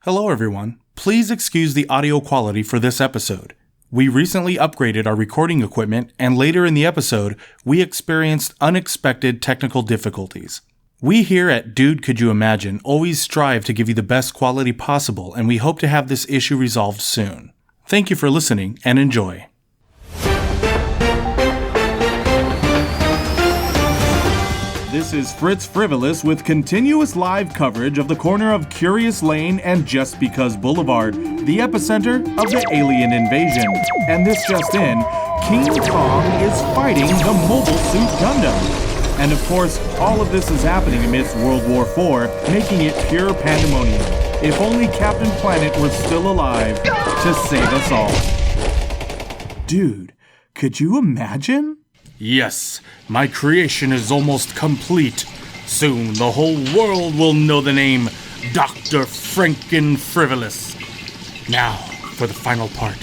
Hello everyone. Please excuse the audio quality for this episode. We recently upgraded our recording equipment, and later in the episode, we experienced unexpected technical difficulties. We here at Dude Could You Imagine always strive to give you the best quality possible, and we hope to have this issue resolved soon. Thank you for listening, and enjoy. This is Fritz Frivolous with continuous live coverage of the corner of Curious Lane and Just Because Boulevard, the epicenter of the alien invasion. And this just in, King Kong is fighting the Mobile Suit Gundam. And of course, all of this is happening amidst World War IV, making it pure pandemonium. If only Captain Planet were still alive to save us all. Dude, could you imagine? Yes, my creation is almost complete. Soon the whole world will know the name Dr. Franken-Frivolous. Now, for the final part.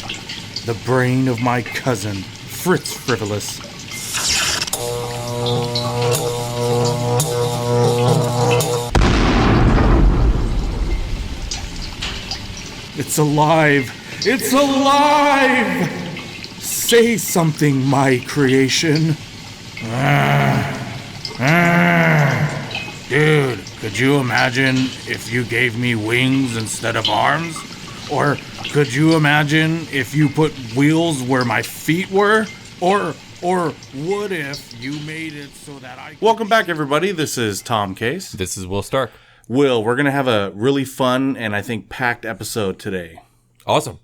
The brain of my cousin, Fritz Frivolous. It's alive! It's alive! Say something, my creation. Dude, could you imagine if you gave me wings instead of arms? Or could you imagine if you put wheels where my feet were? Or what if you made it so that I... Welcome back, everybody. This is Tom Case. This is Will Stark. Will, we're going to have a really fun and I think packed episode today. Awesome.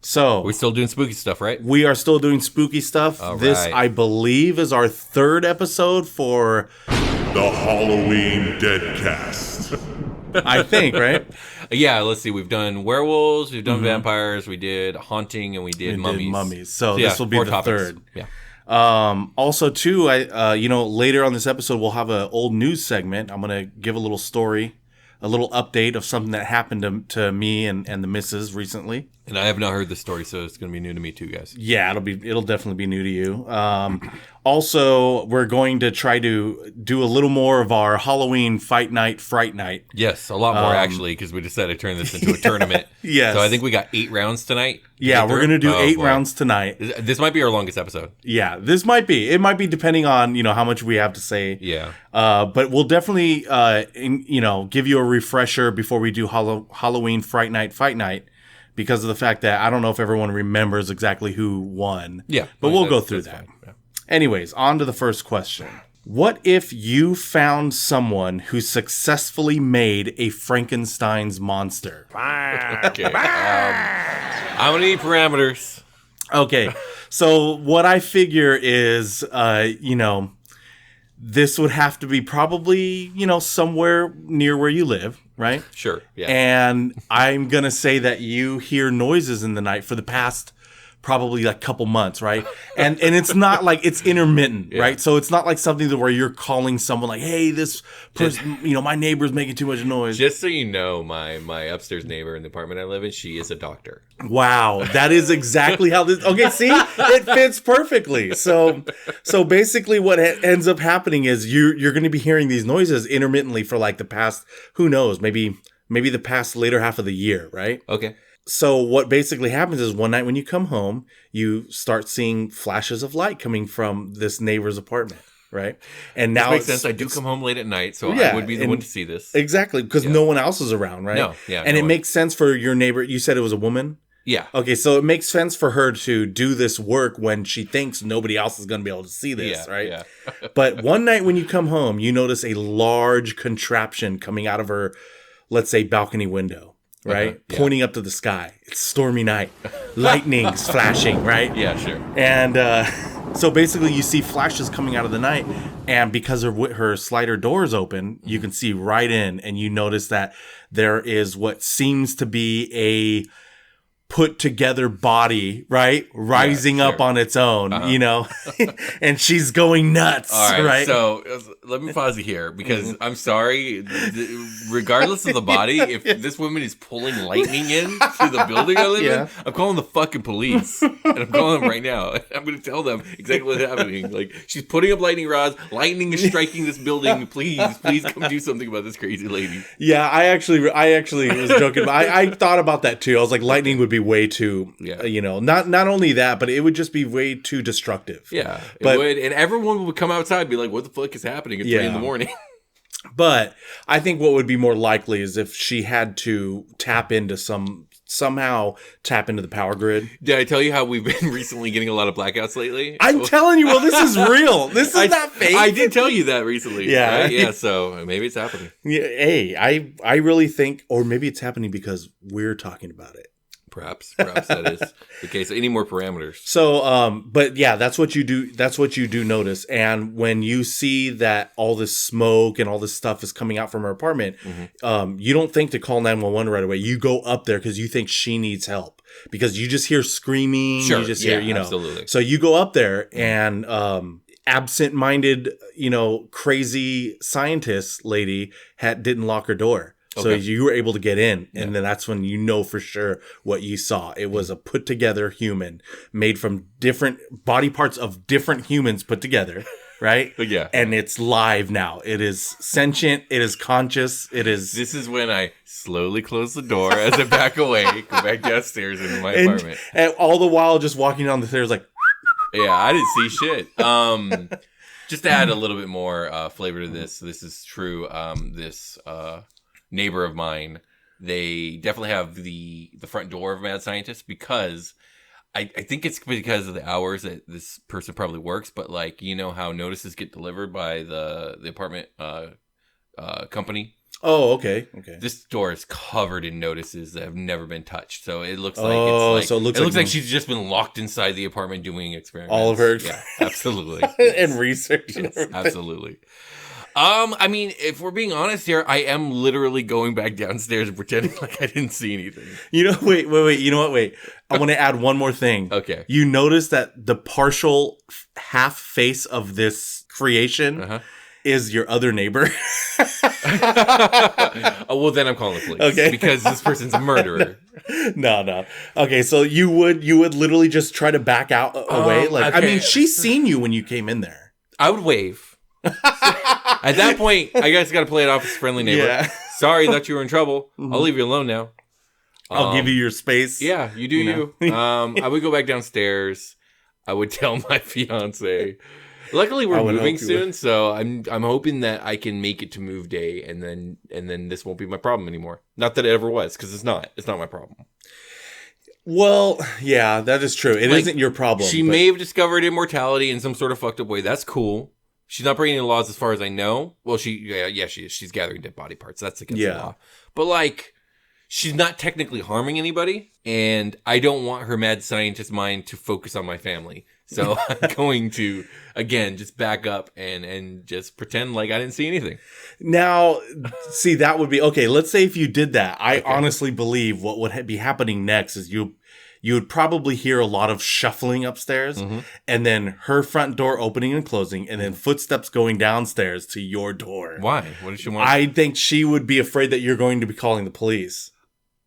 So we're still doing spooky stuff, right? We are still doing spooky stuff. All this, right. I believe, is our third episode for the Halloween Deadcast. I think, right? Yeah, let's see. We've done werewolves, we've done vampires, we did haunting, and we did mummies. So this will be the third. Yeah. Also, too, later on this episode, we'll have an old news segment. I'm going to give a little story, a little update of something that happened to me and the missus recently. And I have not heard this story, so it's going to be new to me too, guys. Yeah, it'll definitely be new to you. Also, we're going to try to do a little more of our Halloween Fight Night, Fright Night. Yes, a lot more actually, because we decided to turn this into a tournament. Yes. So I think we got 8 rounds tonight. Yeah, we're going to do 8 rounds tonight. This might be our longest episode. Yeah, this might be. It might be depending on, how much we have to say. Yeah. But we'll definitely, give you a refresher before we do Halloween Fright Night, Fight Night. Because of the fact that I don't know if everyone remembers exactly who won. Yeah. But we'll go through that. Yeah. Anyways, on to the first question. What if you found someone who successfully made a Frankenstein's monster? Okay. How many parameters? Okay. So what I figure is, this would have to be probably, somewhere near where you live, right? Sure, yeah. And I'm going to say that you hear noises in the night for the past probably like couple months, right? And it's not like it's intermittent, Yeah. right? So it's not like something that where you're calling someone like, hey, this person, my neighbor's making too much noise. Just so you know, my upstairs neighbor in the apartment I live in, she is a doctor. Wow, that is exactly how this... Okay, see? It fits perfectly. So basically what ends up happening is you're going to be hearing these noises intermittently for like the past, who knows, maybe the past later half of the year, right? Okay. So what basically happens is one night when you come home, you start seeing flashes of light coming from this neighbor's apartment, right? And now That makes sense. I do come home late at night, so Yeah, I would be the one to see this. Exactly, because no one else is around, right? No, yeah. And it makes sense for your neighbor. You said it was a woman? Yeah. Okay, so it makes sense for her to do this work when she thinks nobody else is going to be able to see this, right? Yeah. But one night when you come home, you notice a large contraption coming out of her, let's say, balcony window, right? Yeah. Pointing up to the sky. It's stormy night. Lightning's flashing, right? Yeah, sure. And so basically you see flashes coming out of the night, and because her slider door is open, you can see right in, and you notice that there is what seems to be a put together body, right? Rising up on its own, and she's going nuts, all right, right? So let me pause you here because I'm sorry. Regardless of the body, if this woman is pulling lightning in to the building I live in, I'm calling the fucking police. And I'm calling them right now. I'm going to tell them exactly what's happening. Like, she's putting up lightning rods. Lightning is striking this building. Please come do something about this crazy lady. Yeah, I actually was joking. I thought about that too. I was like, lightning would be way too, not only that, but it would just be way too destructive. Yeah, it would. And everyone would come outside and be like, what the fuck is happening at 3 in the morning? But I think what would be more likely is if she had to somehow tap into the power grid. Did I tell you how we've been recently getting a lot of blackouts lately? I'm telling you, well, this is real. This is not fake. I did tell you that recently. Yeah. Right? Yeah, so maybe it's happening. Yeah, hey, I really think, or maybe it's happening because we're talking about it. Perhaps that is the case. Any more parameters? So, but yeah, that's what you do. That's what you do notice. And when you see that all this smoke and all this stuff is coming out from her apartment, you don't think to call 911 right away. You go up there because you think she needs help because you just hear screaming. Sure. You just hear, absolutely. So you go up there and, absent-minded, crazy scientist lady didn't lock her door. So you were able to get in, and then that's when you know for sure what you saw. It was a put-together human made from different body parts of different humans put together, right? Yeah. And it's live now. It is sentient. It is conscious. It is... This is when I slowly close the door as I back away, go back downstairs into my apartment. And all the while just walking down the stairs like... Yeah, I didn't see shit. Just to add a little bit more flavor to this is true. This... neighbor of mine, they definitely have the front door of Mad Scientist because I think it's because of the hours that this person probably works, but like, how notices get delivered by the apartment company. Oh, okay. This door is covered in notices that have never been touched, so it looks like it looks like she's just been locked inside the apartment doing experiments. All of her, yeah, absolutely, and research. Yes, absolutely. I mean, if we're being honest here, I am literally going back downstairs and pretending like I didn't see anything. Wait. You know what? Wait. I want to add one more thing. Okay. You notice that the partial half face of this creation is your other neighbor. Oh, well, then I'm calling the police. Okay. Because this person's a murderer. No. Okay, so you would literally just try to back out away? Like, okay. I mean, she's seen you when you came in there. I would wave. At that point, I guess got to play it off as a friendly neighbor. Yeah. Sorry, thought you were in trouble. I'll leave you alone now. I'll give you your space. Yeah, you do you. I would go back downstairs. I would tell my fiance. Luckily, we're moving soon, so I'm hoping that I can make it to move day, and then this won't be my problem anymore. Not that it ever was, because it's not. It's not my problem. Well, yeah, that is true. It isn't your problem. She may have discovered immortality in some sort of fucked up way. That's cool. She's not breaking any laws as far as I know. Well, she is. She's gathering dead body parts. That's against the law. But like, she's not technically harming anybody, and I don't want her mad scientist mind to focus on my family. So I'm going to, again, just back up and just pretend like I didn't see anything. Now, see, that would be, okay, let's say if you did that, I honestly believe what would be happening next is you would probably hear a lot of shuffling upstairs, and then her front door opening and closing, and then footsteps going downstairs to your door. Why? What does she want? I think she would be afraid that you're going to be calling the police.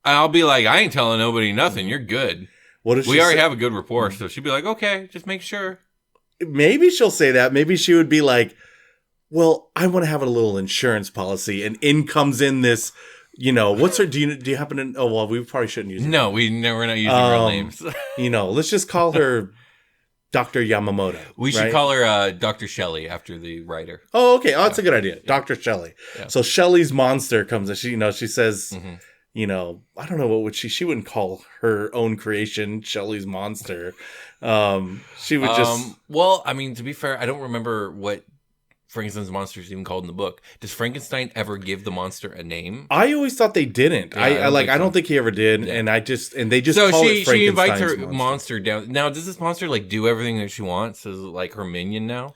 I'll be like, I ain't telling nobody nothing. You're good. What if we already have a good rapport, so she'd be like, okay, just make sure. Maybe she'll say that. Maybe she would be like, well, I want to have a little insurance policy, and in comes in this, what's her, do you happen to, oh, well, we probably shouldn't use her. No, we're not using real names. Let's just call her Dr. Yamamoto. We should call her Dr. Shelley after the writer. Oh, okay. Oh, that's a good idea. Yeah. Dr. Shelley. Yeah. So Shelley's monster comes and she says, I don't know, what would she wouldn't call her own creation Shelley's monster. She would just. Well, I mean, to be fair, I don't remember what Frankenstein's monster is even called in the book. Does Frankenstein ever give the monster a name? I always thought they didn't. Yeah, I don't think he ever did. Yeah. And they just so call it Frankenstein's she invites her monster down. Now, does this monster do everything that she wants? Is it like her minion now?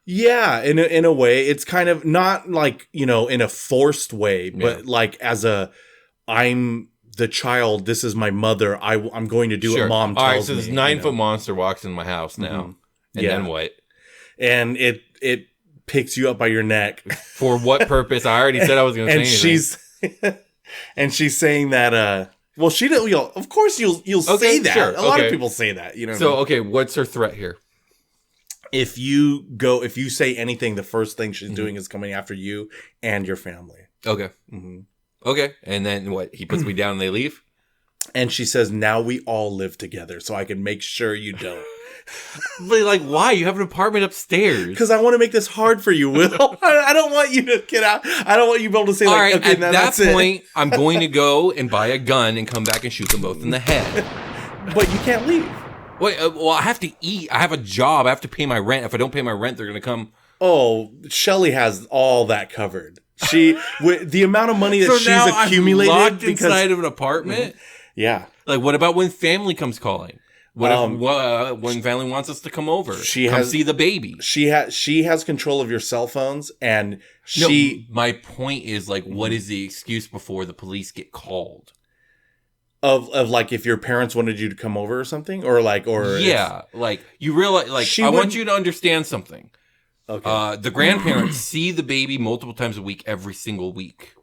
Yeah, in a way, it's kind of not in a forced way, but like as a I'm the child, this is my mother. I'm going to do what mom tells me. All right, so this 9-foot monster walks in my house now. And then what? And it picks you up by your neck. For what purpose? I already said I was going to say anything. And she's saying that, well, she didn't, of course you'll say that. Sure, a lot of people say that, you know. So, okay, what's her threat here? If you say anything, the first thing she's doing is coming after you and your family. Okay. Okay. And then what? He puts me down and they leave? And she says, now we all live together, so I can make sure you don't. But like, why? You have an apartment upstairs. Because I want to make this hard for you, Will. I don't want you to get out. I don't want you to be able to say, all like, right, okay, at now that that's point, I'm going to go and buy a gun and come back and shoot them both in the head. But you can't leave. Wait, well, I have to eat. I have a job. I have to pay my rent. If I don't pay my rent, they're going to come. Oh, Shelley has all that covered. The amount of money that she's accumulated. I'm locked inside of an apartment? Yeah. Like, what about when family comes calling? What if when family wants us to come over? Come see the baby. She has control of your cell phones, and my point is, like, what is the excuse before the police get called? Of like, if your parents wanted you to come over or something, or like you realize, like, I want you to understand something. Okay. The grandparents see the baby multiple times a week, every single week.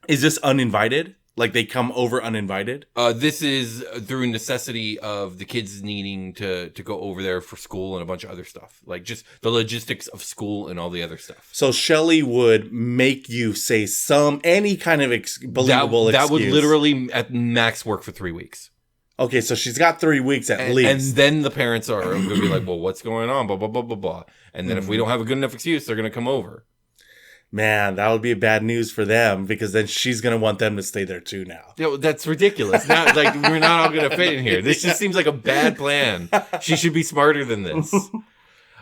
Is this uninvited? Like, they come over uninvited? This is through necessity of the kids needing to go over there for school and a bunch of other stuff. Like, just the logistics of school and all the other stuff. So Shelley would make you say any kind of believable excuse. That would literally at max work for 3 weeks. Okay, so she's got 3 weeks at least. And then the parents are going to be like, well, what's going on? Blah, blah, blah, blah, blah. And then if we don't have a good enough excuse, they're going to come over. Man, that would be bad news for them, because then she's going to want them to stay there too now. Yo, that's ridiculous. Not like we're not all going to fit in here. This just seems like a bad plan. She should be smarter than this.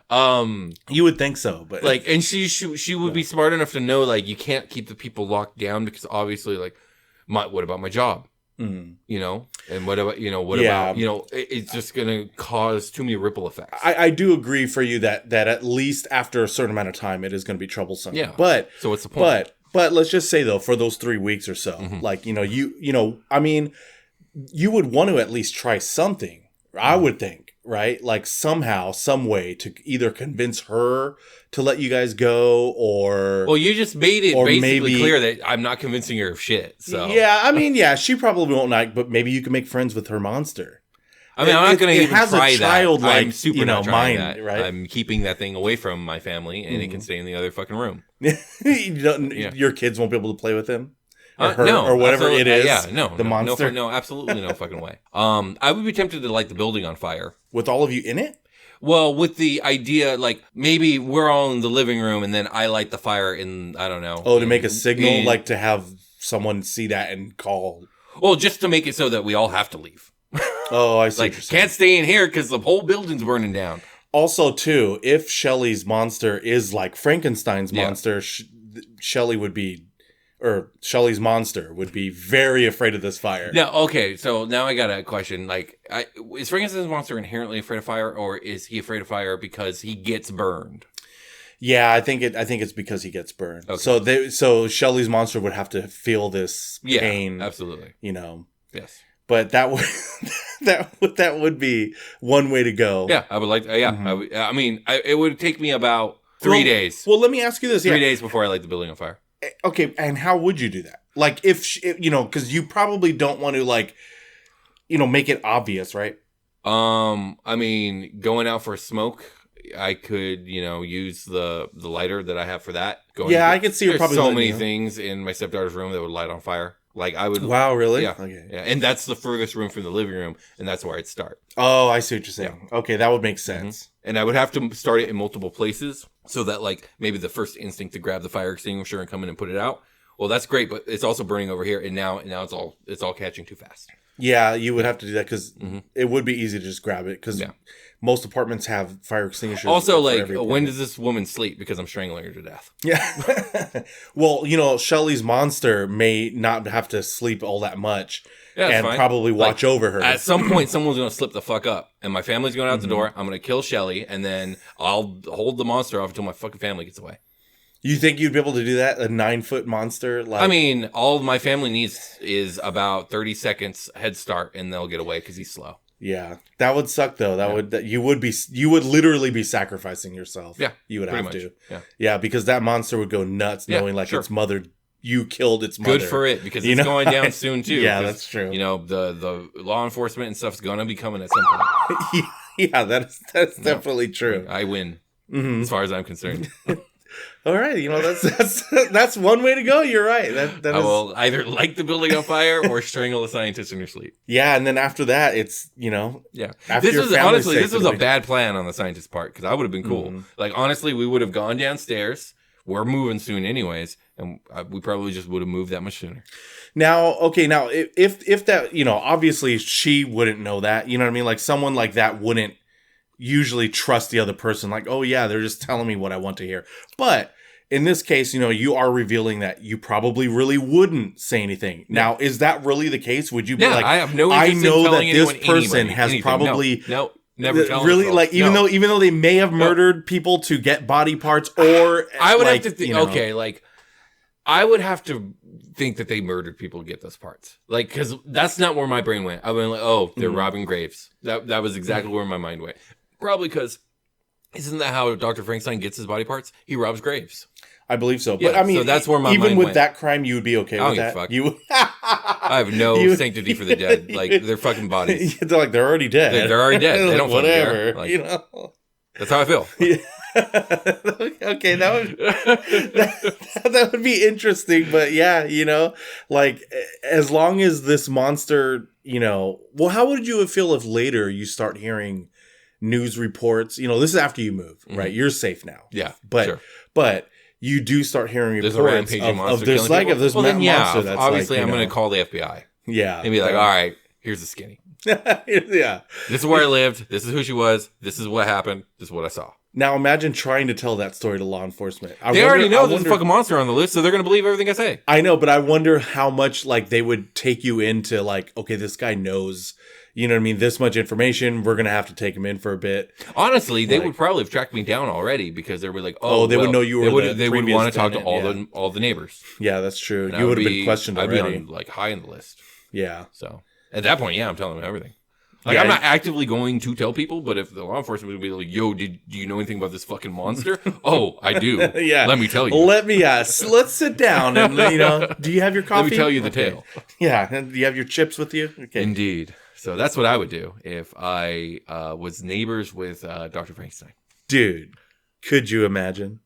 You would think so, but like, and she would be smart enough to know, like, you can't keep the people locked down, because obviously, like, what about my job? You know, and what about about it's just going to cause too many ripple effects. I do agree for you that at least after a certain amount of time it is going to be troublesome. Yeah. But so what's the point? But let's just say, though, for those 3 weeks or so, like, I mean, you would want to at least try something. I would think, right? Like, somehow, some way to either convince her to let you guys go, or... Well, you just made it basically clear that I'm not convincing her of shit, so... Yeah, I mean, yeah, she probably won't like, but maybe you can make friends with her monster. I mean, I'm not going to even try that. Like, I'm super not trying mind, that. Right? I'm keeping that thing away from my family, and it can stay in the other fucking room. Your kids won't be able to play with him? Or her, no, or whatever it is. The monster. No, absolutely no fucking way. I would be tempted to light the building on fire with all of you in it. Well, with the idea, like, maybe we're all in the living room, and then I light the fire in, I don't know. Oh, to make a signal, like to have someone see that and call. Well, just to make it so that we all have to leave. Oh, I see. Like, can't stay in here because the whole building's burning down. Also, too, if Shelley's monster is like Frankenstein's monster, Shelley would be... or Shelley's monster would be very afraid of this fire. No, okay, so now I got a question. Like, is Frankenstein's monster inherently afraid of fire, or is he afraid of fire because he gets burned? Yeah, I think it's because he gets burned. Okay. So Shelley's monster would have to feel this pain. Yeah, absolutely. You know. Yes. But that would that would be one way to go. Yeah, I would like. I mean, it would take me about 3 days. Well, let me ask you this: 3 days before I light the building on fire. Okay, and how would you do that? Like, if because you probably don't want to, like, make it obvious, right? I mean, going out for a smoke, I could, use the lighter that I have for that. I could see. There's so many things in my stepdaughter's room that would light on fire. Like, I would. Wow, really? Yeah. Okay. Yeah, and that's the furthest room from the living room, and that's where I'd start. Oh, I see what you're saying. Yeah. Okay, that would make sense. And I would have to start it in multiple places so that, like, maybe the first instinct to grab the fire extinguisher and come in and put it out. Well, that's great, but it's also burning over here, and now it's all catching too fast. Yeah, you would have to do that because it would be easy to just grab it because most apartments have fire extinguishers. Also, like, when does this woman sleep? Because I'm strangling her to death. Yeah. Well, Shelley's monster may not have to sleep all that much and probably watch over her. At some point, someone's going to slip the fuck up, and my family's going out the door. I'm going to kill Shelley, and then I'll hold the monster off until my fucking family gets away. You think you'd be able to do that? A 9-foot monster? Like, I mean, all my family needs is about 30 seconds head start, and they'll get away because he's slow. yeah, that would suck though. You would literally be sacrificing yourself. Yeah, you would have much. to. Yeah, because that monster would go nuts knowing its mother. You killed its mother. Good for it, because it's going down soon too. Yeah, that's true. The law enforcement and stuff's going to be coming at some point. Yeah, that's definitely true. I win, as far as I'm concerned. All right, that's one way to go. You're right. I will either light the building on fire or strangle a scientist in your sleep. Yeah, and then after that, it's This was a bad plan on the scientist's part, because I would have been cool. Like, honestly, we would have gone downstairs. We're moving soon, anyways, and we probably just would have moved that much sooner. Now, if that, obviously she wouldn't know that. You know what I mean? Like, someone like that wouldn't usually trust the other person. Like, oh yeah, they're just telling me what I want to hear. But in this case, you are revealing that you probably really wouldn't say anything. Now, is that really the case? Would you be like, I have no interest in telling this person has anything. probably no. Never tell really myself. like even though they may have murdered people to get body parts, or I would have to think I would have to think that they murdered people to get those parts, like, because that's not where my brain went. I went like, oh, they're robbing graves. That was exactly where my mind went. Probably because isn't that how Dr. Frankenstein gets his body parts? He robs graves. I believe so. Yeah, but I mean, so that's where my even mind with went. that crime, you would be okay with that. Fuck. You, I have no sanctity for the dead. Like, they're fucking bodies. They're already dead. They're already dead. They don't whatever. Fucking care. Like, that's how I feel. Okay, that would be interesting. But yeah, like, as long as this monster, well, how would you feel if later you start hearing news reports? This is after you move, right? You're safe now. Yeah, but you do start hearing reports there's a rampaging monster this monster that's obviously like, I'm going to call the FBI. Yeah. And be like, all right, here's the skinny. Yeah. This is where I lived. This is who she was. This is what happened. This is what I saw. Now imagine trying to tell that story to law enforcement. They already know there's a fucking monster on the list, so they're going to believe everything I say. I know, but I wonder how much like they would take you into like, okay, this guy knows, you know what I mean? This much information, we're going to have to take him in for a bit. Honestly, they would probably have tracked me down already, because they were like, they would know you were they would want to talk to all the neighbors. Yeah, that's true. You would have been questioned already. I'd be on like high in the list. Yeah. So at that point, I'm telling them everything. Like, I'm not actively going to tell people, but if the law enforcement would be like, yo, do you know anything about this fucking monster? Oh, I do. Yeah. Let me tell you. Let's sit down and, do you have your coffee? Let me tell you the tale. Yeah. And do you have your chips with you? Okay. Indeed. So that's what I would do if I was neighbors with Dr. Frankenstein. Dude, could you imagine?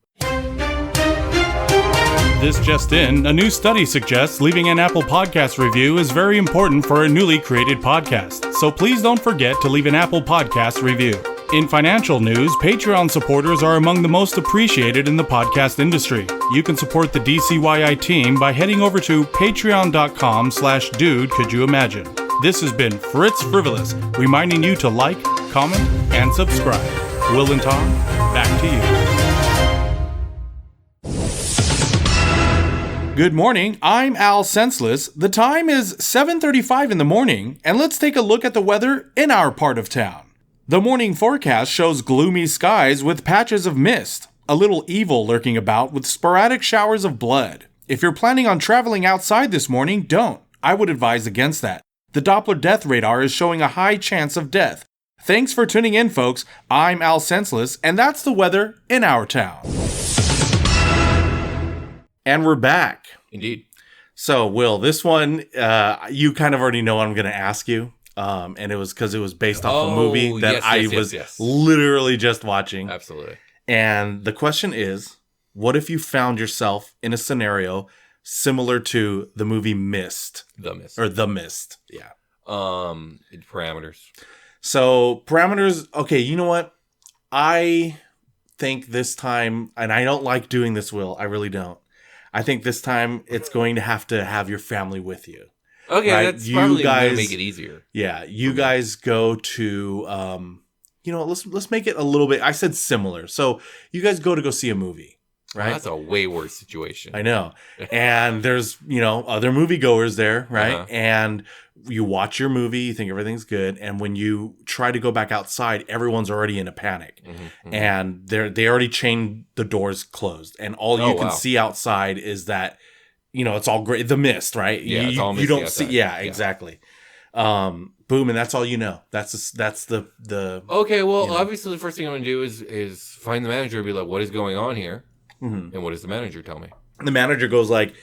This just in, a new study suggests leaving an Apple Podcast review is very important for a newly created podcast, so please don't forget to leave an Apple Podcast review. In financial news, Patreon supporters are among the most appreciated in the podcast industry. You can support the DCYI team by heading over to patreon.com/dudecouldyouimagine. This has been Fritz Frivolous, reminding you to like, comment, and subscribe. Will and Tom, back to you. Good morning, I'm Al Senseless. The time is 7:35 in the morning, and let's take a look at the weather in our part of town. The morning forecast shows gloomy skies with patches of mist, a little evil lurking about with sporadic showers of blood. If you're planning on traveling outside this morning, don't. I would advise against that. The Doppler death radar is showing a high chance of death. Thanks for tuning in, folks. I'm Al Senseless, and that's the weather in our town. And we're back. Indeed. So, Will, this one, you kind of already know what I'm going to ask you. And it was because it was based off a movie that I was literally just watching. Absolutely. And the question is, what if you found yourself in a scenario similar to the movie Mist? The Mist. Or The Mist. Yeah. Parameters. So, parameters. Okay, you know what? I think this time, and I don't like doing this, Will. I really don't. I think this time it's going to have your family with you. Okay, right? That's probably going to make it easier. Yeah, you guys go to, let's make it a little bit. I said similar. So you guys go see a movie. right? That's a way worse situation. I know. And there's, other moviegoers there, right? And you watch your movie, you think everything's good, and when you try to go back outside, everyone's already in a panic. And they already chained the doors closed, and all you can see outside is that, it's all great. The mist, right? Yeah, it's all misty you don't outside. see. Yeah, exactly. Boom, and that's all you know. That's the. Okay, well, obviously the first thing I'm gonna do is find the manager and be like, what is going on here? And what does the manager tell me? The manager goes like,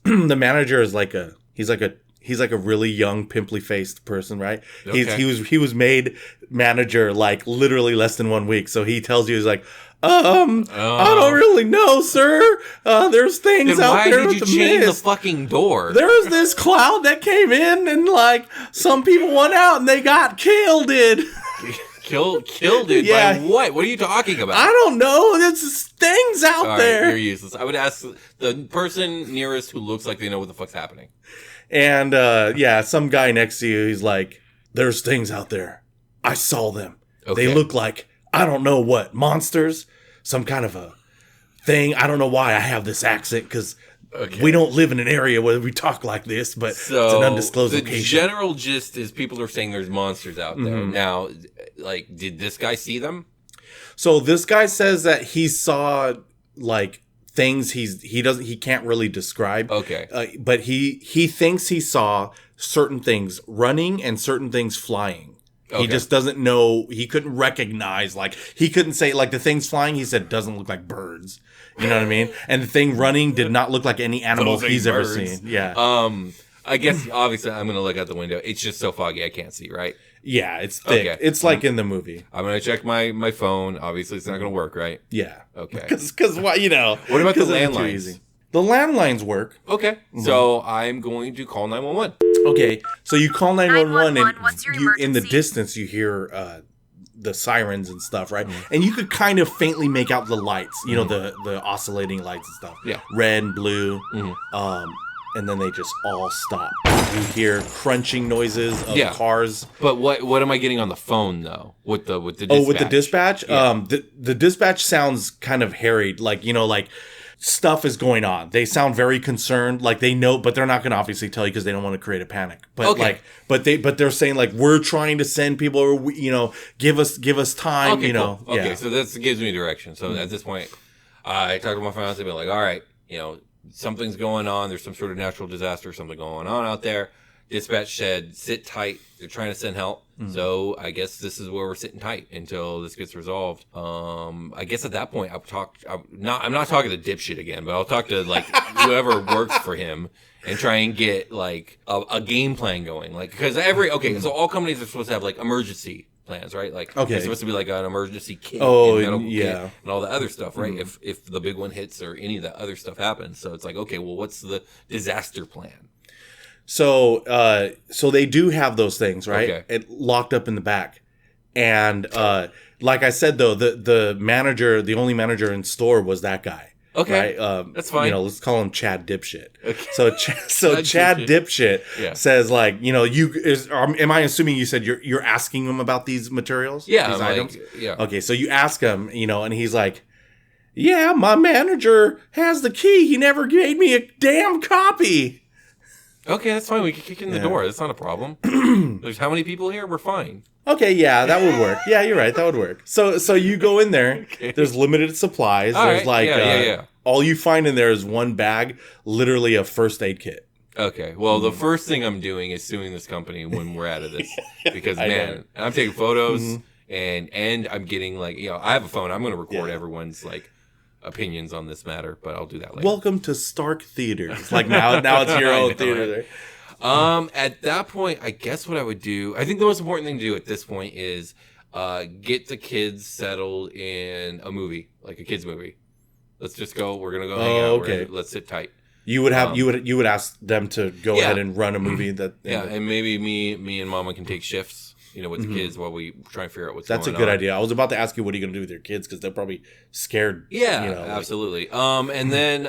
the manager is like he's like a really young, pimply faced person, right? Okay. He was made manager like literally less than 1 week. So he tells you, he's like, I don't really know, sir. There's things then out there. Why did you chain the fucking door? There was this cloud that came in, and like some people went out and they got killed. Killed it by what? What are you talking about? I don't know. There's things out All there. Right, you're useless. I would ask the person nearest who looks like they know what the fuck's happening. And some guy next to you, he's like, there's things out there. I saw them. Okay. They look like, I don't know what, monsters? Some kind of a thing. I don't know why I have this accent, because we don't live in an area where we talk like this, but it's an undisclosed location. The general gist is people are saying there's monsters out there. Now, like, did this guy see them? So this guy says that he saw, like, things he can't really describe. Okay. But he thinks he saw certain things running and certain things flying. He just doesn't know. He couldn't recognize, like, he couldn't say, like, the things flying, he said, doesn't look like birds. You know what I mean? And the thing running did not look like any animal he's ever seen. Yeah. I guess, obviously, I'm going to look out the window. It's just so foggy, I can't see, right? Yeah, it's thick. Okay. It's like in the movie. I'm going to check my phone. Obviously, it's not going to work, right? Yeah. Okay. Because what, What about the landlines? The landlines work. Okay. So I'm going to call 911. Okay. So you call 911 and what's your in the emergency? distance you hear the sirens and stuff, right? And you could kind of faintly make out the lights, the oscillating lights and stuff. Yeah. Red and blue. And then they just all stop. You hear crunching noises of cars. But what am I getting on the phone though? With the dispatch? Oh, with the dispatch? Yeah. The dispatch sounds kind of harried, like, like stuff is going on. They sound very concerned, like they know, but they're not going to obviously tell you because they don't want to create a panic. But but they're saying like, we're trying to send people, or give us time. Okay, cool. Okay, Yeah. so that gives me direction. So at this point, I talk to my fiance and be like, all right, something's going on. There's some sort of natural disaster, something going on out there. Dispatch said, sit tight. They're trying to send help. So I guess this is where we're sitting tight until this gets resolved. I guess at that point, I'm not talking to dipshit again, but I'll talk to like whoever works for him and try and get like a game plan going. Like, because so all companies are supposed to have like emergency plans, right? Like, it's supposed to be like an emergency kit, and medical kit, and all the other stuff, right? If the big one hits or any of that other stuff happens, so it's like, okay, well, what's the disaster plan? So they do have those things, right? Okay. It locked up in the back. And like I said, though, the manager, the only manager in store was that guy. Okay, right? that's fine. Let's call him Chad Dipshit. Okay. So Chad Dipshit says, like, am I assuming you said you're asking him about these materials? Yeah, these items? yeah. Okay, so you ask him, and he's like, yeah, my manager has the key. He never gave me a damn copy. Okay, that's fine. We can kick in the door. That's not a problem. There's how many people here? We're fine. Okay, yeah, that would work. Yeah, you're right. That would work. So you go in there. Okay. There's limited supplies. All There's right. all you find in there is one bag, literally a first aid kit. Okay. Well, the first thing I'm doing is suing this company when we're out of this because I know. man, I'm taking photos and I'm getting like I have a phone. I'm going to record everyone's like opinions on this matter, but I'll do that later. Welcome to Stark Theaters. Like now it's your own theater. Right? At that point, I guess what I would do, I think the most important thing to do at this point is get the kids settled in a movie, like a kids movie. Let's just go. We're gonna go hang out. Okay. Let's sit tight. You would have you would ask them to go ahead and run a movie that. And maybe me and Mama can take shifts. With the kids while we try and figure out what's going on. That's a good idea. I was about to ask you, what are you going to do with your kids? Because they're probably scared. Yeah, absolutely. And then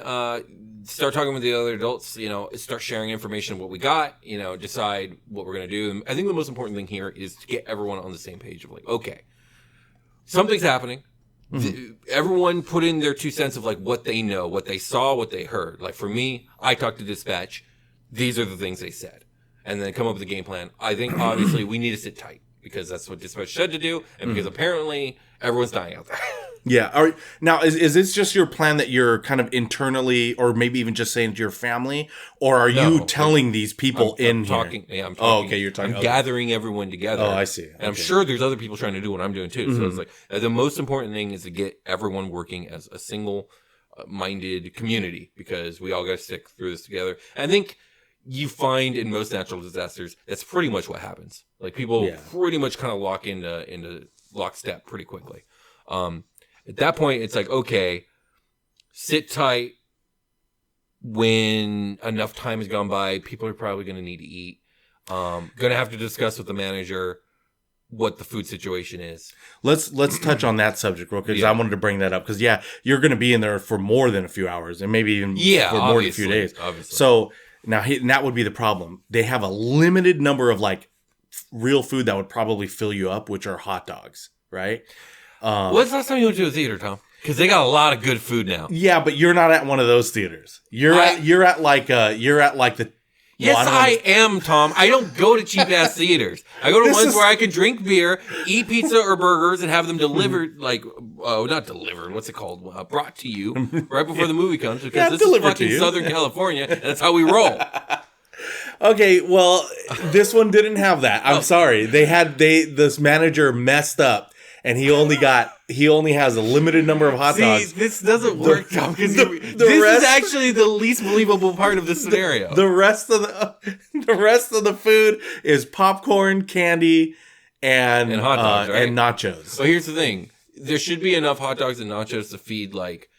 start talking with the other adults, start sharing information of what we got, decide what we're going to do. I think the most important thing here is to get everyone on the same page of like, okay, something's happening. Everyone put in their 2 cents of like what they know, what they saw, what they heard. Like for me, I talked to dispatch. These are the things they said. And then come up with a game plan. I think obviously we need to sit tight because that's what dispatch said to do. And because apparently everyone's dying out there. Yeah. All right. Now, is this just your plan that you're kind of internally, or maybe even just saying to your family, or are you telling these people I'm here? talking. Yeah, I'm talking. Oh, okay. You're talking. I'm gathering everyone together. Oh, I see. And I'm sure there's other people trying to do what I'm doing too. So it's like the most important thing is to get everyone working as a single minded community because we all got to stick through this together. And I think you find in most natural disasters, that's pretty much what happens. Like people pretty much kind of lock into lockstep pretty quickly. At that point, it's like, okay, sit tight. When enough time has gone by, people are probably going to need to eat. Going to have to discuss with the manager what the food situation is. Let's touch on that subject real quick because I wanted to bring that up because you're going to be in there for more than a few hours and maybe even for more than a few days. Obviously. So now that would be the problem. They have a limited number of like real food that would probably fill you up, which are hot dogs, right? When's the last time you went to a theater, Tom? Because they got a lot of good food now. Yeah, but you're not at one of those theaters. You're at like the. Yes, I am, Tom. I don't go to cheap ass theaters. I go to ones where I can drink beer, eat pizza or burgers, and have them delivered. Not delivered. What's it called? Brought to you right before the movie comes because this is fucking Southern California. And that's how we roll. Okay, well, this one didn't have that. I'm sorry. This manager messed up. And he only has a limited number of hot dogs. See, this doesn't work, Tom, because this is actually the least believable part of the scenario. The rest of the food is popcorn, candy, and hot dogs, right? and nachos. So here's the thing: there should be enough hot dogs and nachos to feed like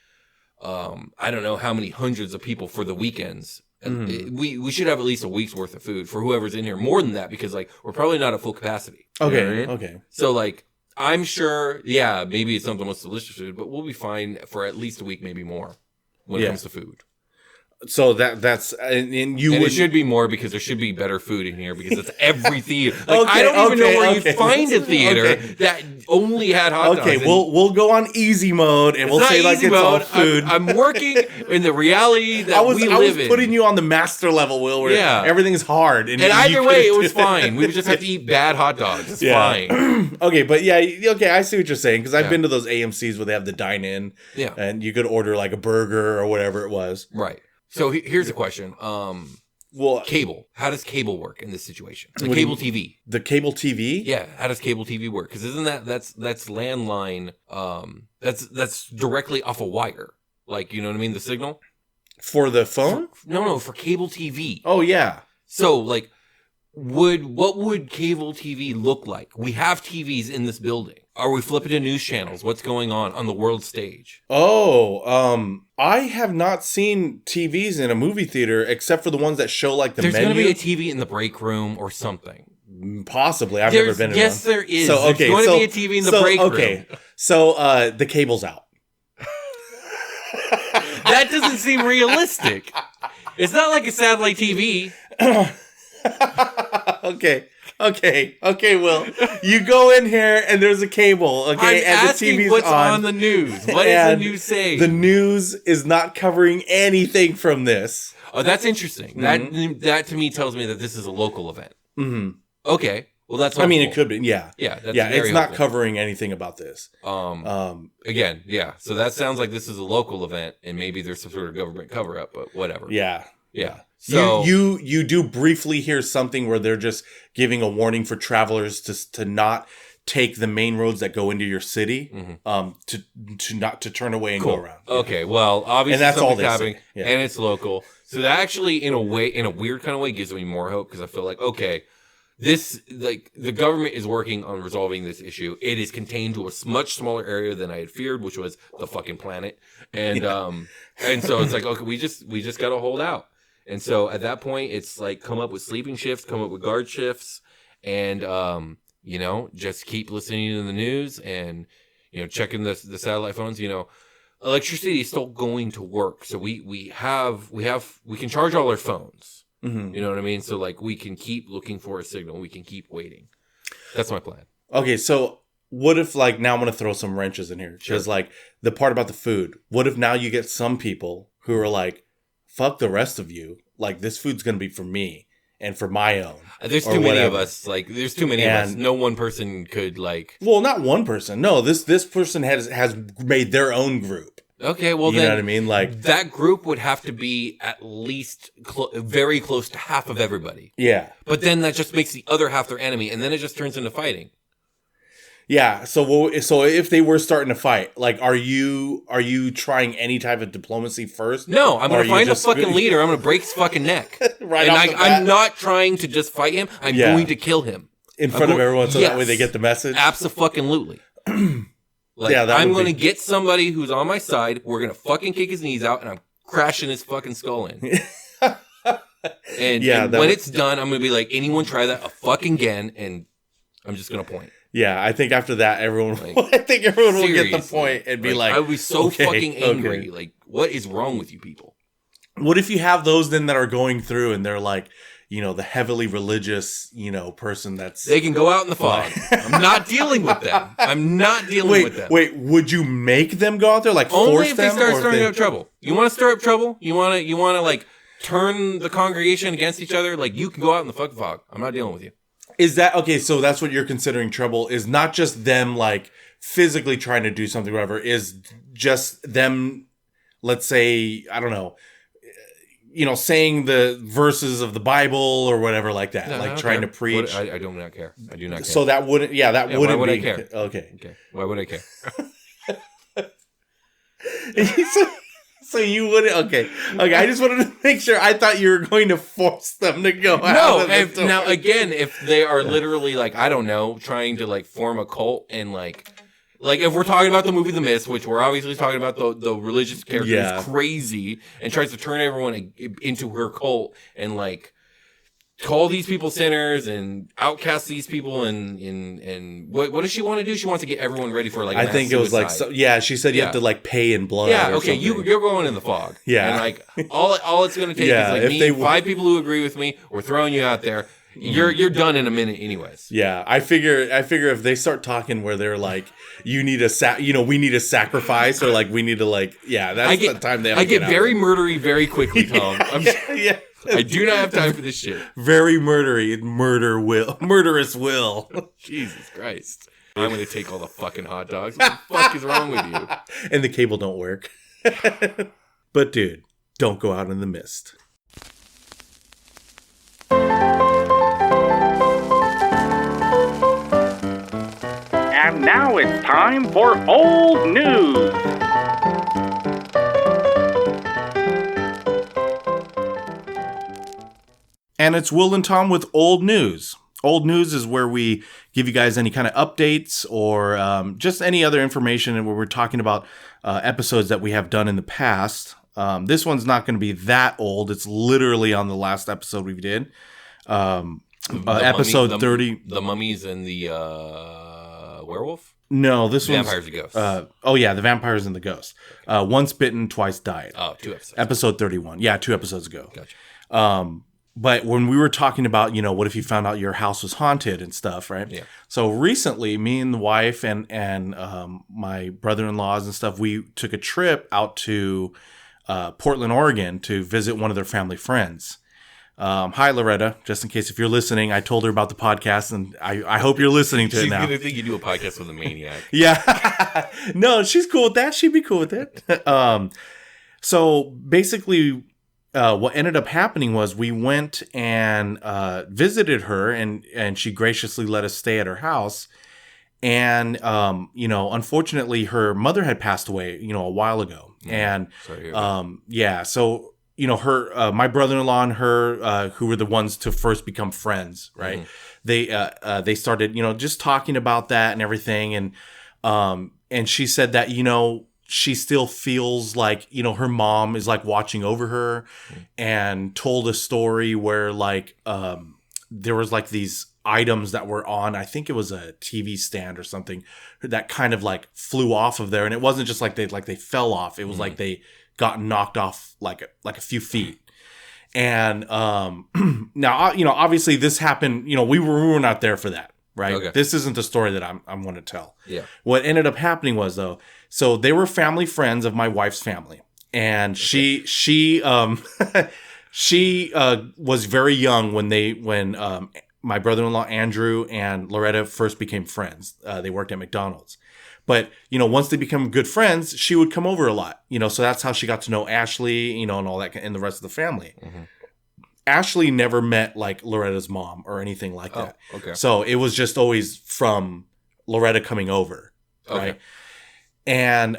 I don't know how many hundreds of people for the weekends. We should have at least a week's worth of food for whoever's in here. More than that, because like we're probably not at full capacity. Okay, you know what I mean? Okay. So like. I'm sure, maybe it's not the most delicious food, but we'll be fine for at least a week, maybe more, when it comes to food. So that's it should be more because there should be better food in here because it's every theater. Like I don't even know where you find a theater that only had hot dogs. Okay, we'll go on easy mode and we'll say like it's all food. I'm working in the reality that we live in. I was putting you on the master level, Will, where everything's hard. And either way, it was fine. We would just have to eat bad hot dogs. It's fine. Okay, but I see what you're saying because I've been to those AMCs where they have the dine-in. Yeah, and you could order like a burger or whatever it was. Right. So here's a question. Cable. How does cable work in this situation? The cable TV. The cable TV? Yeah. How does cable TV work? Because isn't that's landline? That's directly off a wire. Like, you know what I mean? The signal for the phone? No, for cable TV. Oh yeah. So like, what would cable TV look like? We have TVs in this building. Are we flipping to news channels? What's going on the world stage? Oh, I have not seen TVs in a movie theater except for the ones that show like the menu. There's going to be a TV in the break room or something. Possibly. I've never been in one. Yes, there is. So, okay, there's going to be a TV in the break room. Okay, so the cable's out. That doesn't seem realistic. It's not like a satellite TV. Okay, Will. You go in here and there's a cable, okay? I'm asking what's on the news. What does the news say? The news is not covering anything from this. Oh, that's interesting. Mm-hmm. That to me tells me that this is a local event. Mm-hmm. Okay. Well, that's hopeful. I mean, it could be. Yeah. Yeah. That's it's not covering anything about this. Again, yeah. So that sounds like this is a local event and maybe there's some sort of government cover up, but whatever. Yeah. Yeah. So you do briefly hear something where they're just giving a warning for travelers to not take the main roads that go into your city, to turn away and go around. Okay, well, obviously and that's all happening, and it's local. So that actually, in a weird kind of way, gives me more hope because I feel like this the government is working on resolving this issue. It is contained to a much smaller area than I had feared, which was the fucking planet, and and so it's like we just got to hold out. And so at that point, it's like come up with sleeping shifts, come up with guard shifts, and just keep listening to the news and checking the satellite phones. Electricity is still going to work, so we can charge all our phones. Mm-hmm. You know what I mean? So like we can keep looking for a signal, we can keep waiting. That's my plan. Okay, so what if, like, now I'm going to throw some wrenches in here. Because, like, the part about the food, what if now you get some people who are like, fuck the rest of you. Like, this food's going to be for me and for my own. There's too many of us. Like, there's too many of us. No one person could, like... Well, not one person. No, this person has made their own group. Okay, well, you know what I mean? Like, that group would have to be at least very close to half of everybody. Yeah. But then that just makes the other half their enemy, and then it just turns into fighting. Yeah. So if they were starting to fight, like, are you trying any type of diplomacy first? No, I'm going to find a fucking leader. I'm going to break his fucking neck. Right. And I'm not trying to just fight him. I'm going to kill him. In front of everyone, so that way they get the message? Abso-fucking-lutely. Like, yeah, I'm going to get somebody who's on my side. We're going to fucking kick his knees out, and I'm crashing his fucking skull in. and when it's done, I'm going to be like, anyone try that a fucking again, and I'm just going to point. Yeah, I think after that, everyone will get the point and be like, I would be so fucking angry. Okay. Like, what is wrong with you people? What if you have those then that are going through and they're like, you know, the heavily religious, you know, person they can go out in the fog. I'm not dealing with them. I'm not dealing with them. Wait, would you make them go out there? Like, only force if they them? start stirring up trouble. You want to stir up trouble? You want to like turn the congregation against each other? Like, you can go out in the fucking fog. I'm not dealing with you. Is that okay? So that's what you're considering trouble, is not just them like physically trying to do something, or whatever, is just them, let's say, I don't know, you know, saying the verses of the Bible or whatever like that, no, like trying to preach. I do not care. I do not care. So that wouldn't, wouldn't why would be. I care? Okay. Why would I care? So you wouldn't, okay. I just wanted to make sure. I thought you were going to force them to go out. No, now again, if they are literally like, I don't know, trying to like form a cult and like if we're talking about the movie The Mist, which we're obviously talking about the religious character is crazy and tries to turn everyone into her cult and like call these people sinners and outcast these people and what does she want to do? She wants to get everyone ready for like I think it was suicide. Like she said you have to like pay in blood. Yeah, okay, you're going in the fog. Yeah, and like all it's going to take is like five people who agree with me. We're throwing you out there. You're done in a minute, anyways. Yeah, I figure if they start talking where they're like, we need a sacrifice, or like we need to like, that's the time they. I get very murdery very quickly, Tom. Yeah. I do not have time for this shit. Very murderous will. Jesus Christ. I'm going to take all the fucking hot dogs. What the fuck is wrong with you? And the cable don't work. But dude, don't go out in the mist. And now it's time for old news. And it's Will and Tom with Old News. Old News is where we give you guys any kind of updates or just any other information, and where we're talking about episodes that we have done in the past. This one's not going to be that old. It's literally on the last episode we did. Episode 30. The mummies and the werewolf? No, this one's... Vampires and Ghosts. The Vampires and the Ghosts. Once Bitten, Twice Died. Oh, 2 episodes. Episode 31. Yeah, 2 episodes ago. Gotcha. But when we were talking about, you know, what if you found out your house was haunted and stuff, right? Yeah. So recently, me and the wife and my brother-in-laws and stuff, we took a trip out to Portland, Oregon to visit one of their family friends. Hi, Loretta. Just in case if you're listening, I told her about the podcast, and I hope you're listening to it now. She's going to think you do a podcast with a maniac. Yeah. No, she's cool with that. She'd be cool with it. So basically... what ended up happening was we went and visited her, and she graciously let us stay at her house. And, unfortunately, her mother had passed away, a while ago. And, so, her, my brother-in-law and her, who were the ones to first become friends, right? Mm-hmm. They started, just talking about that and everything. And she said that, she still feels like, her mom is like watching over her, and told a story where like, there was like these items that were on, I think it was a TV stand or something, that kind of like flew off of there. And it wasn't just like they fell off. It was like they got knocked off like a few feet. And, now, obviously this happened, we were not there for that. right? Okay. This isn't the story that I'm going to tell. Yeah. What ended up happening was, though, so they were family friends of my wife's family. And she was very young when my brother-in-law Andrew and Loretta first became friends. They worked at McDonald's. But, once they become good friends, she would come over a lot, so that's how she got to know Ashley, and all that, and the rest of the family. Mm-hmm. Ashley never met like Loretta's mom or anything like that. Okay. So it was just always from Loretta coming over. Right. Okay. And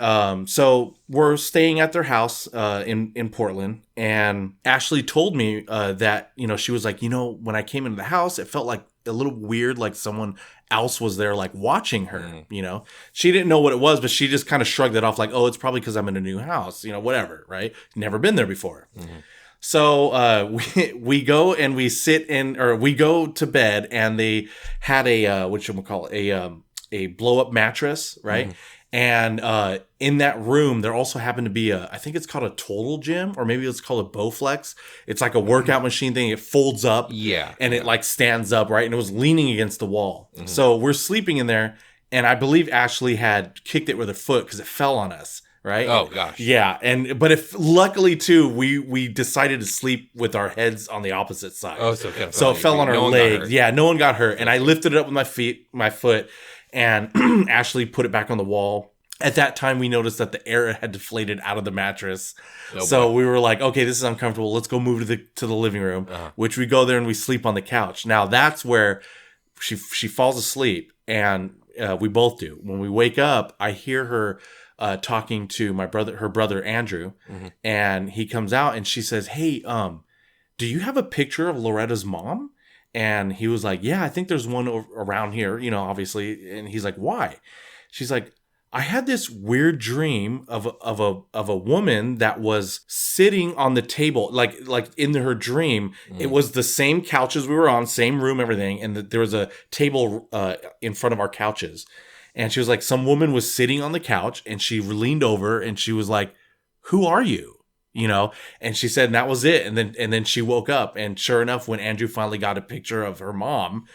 so we're staying at their house in Portland, and Ashley told me that, she was like, when I came into the house, it felt like a little weird, like someone else was there, like watching her. She didn't know what it was, but she just kind of shrugged it off like, oh, it's probably because I'm in a new house, whatever, right? Never been there before. Mm-hmm. So we go and we we go to bed, and they had a blow up mattress, right? Mm-hmm. And in that room, there also happened to be I think it's called a total gym, or maybe it's called a Bowflex. It's like a workout machine thing. It folds up, and it like stands up, right? And it was leaning against the wall. Mm-hmm. So we're sleeping in there, and I believe Ashley had kicked it with her foot because it fell on us. Right? Oh gosh. Yeah, but luckily too, we decided to sleep with our heads on the opposite side. Oh, so it fell on our leg. Yeah, no one got hurt. And I lifted it up with my foot, and Ashley put it back on the wall. At that time, we noticed that the air had deflated out of the mattress. So we were like, okay, this is uncomfortable. Let's go move to the living room, which we go there and we sleep on the couch. Now that's where she falls asleep, and we both do. When we wake up, I hear her talking to her brother Andrew, mm-hmm. and he comes out and she says, "Hey, do you have a picture of Loretta's mom?" And he was like, "Yeah, I think there's one around here, obviously." And he's like, "Why?" She's like, "I had this weird dream of a woman that was sitting on the table, like in her dream. Mm. It was the same couches we were on, same room, everything, and there was a table in front of our couches." And she was like, some woman was sitting on the couch, and she leaned over and she was like, "Who are you?" And she said, and that was it. And then she woke up, and sure enough, when Andrew finally got a picture of her mom,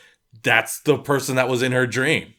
that's the person that was in her dream,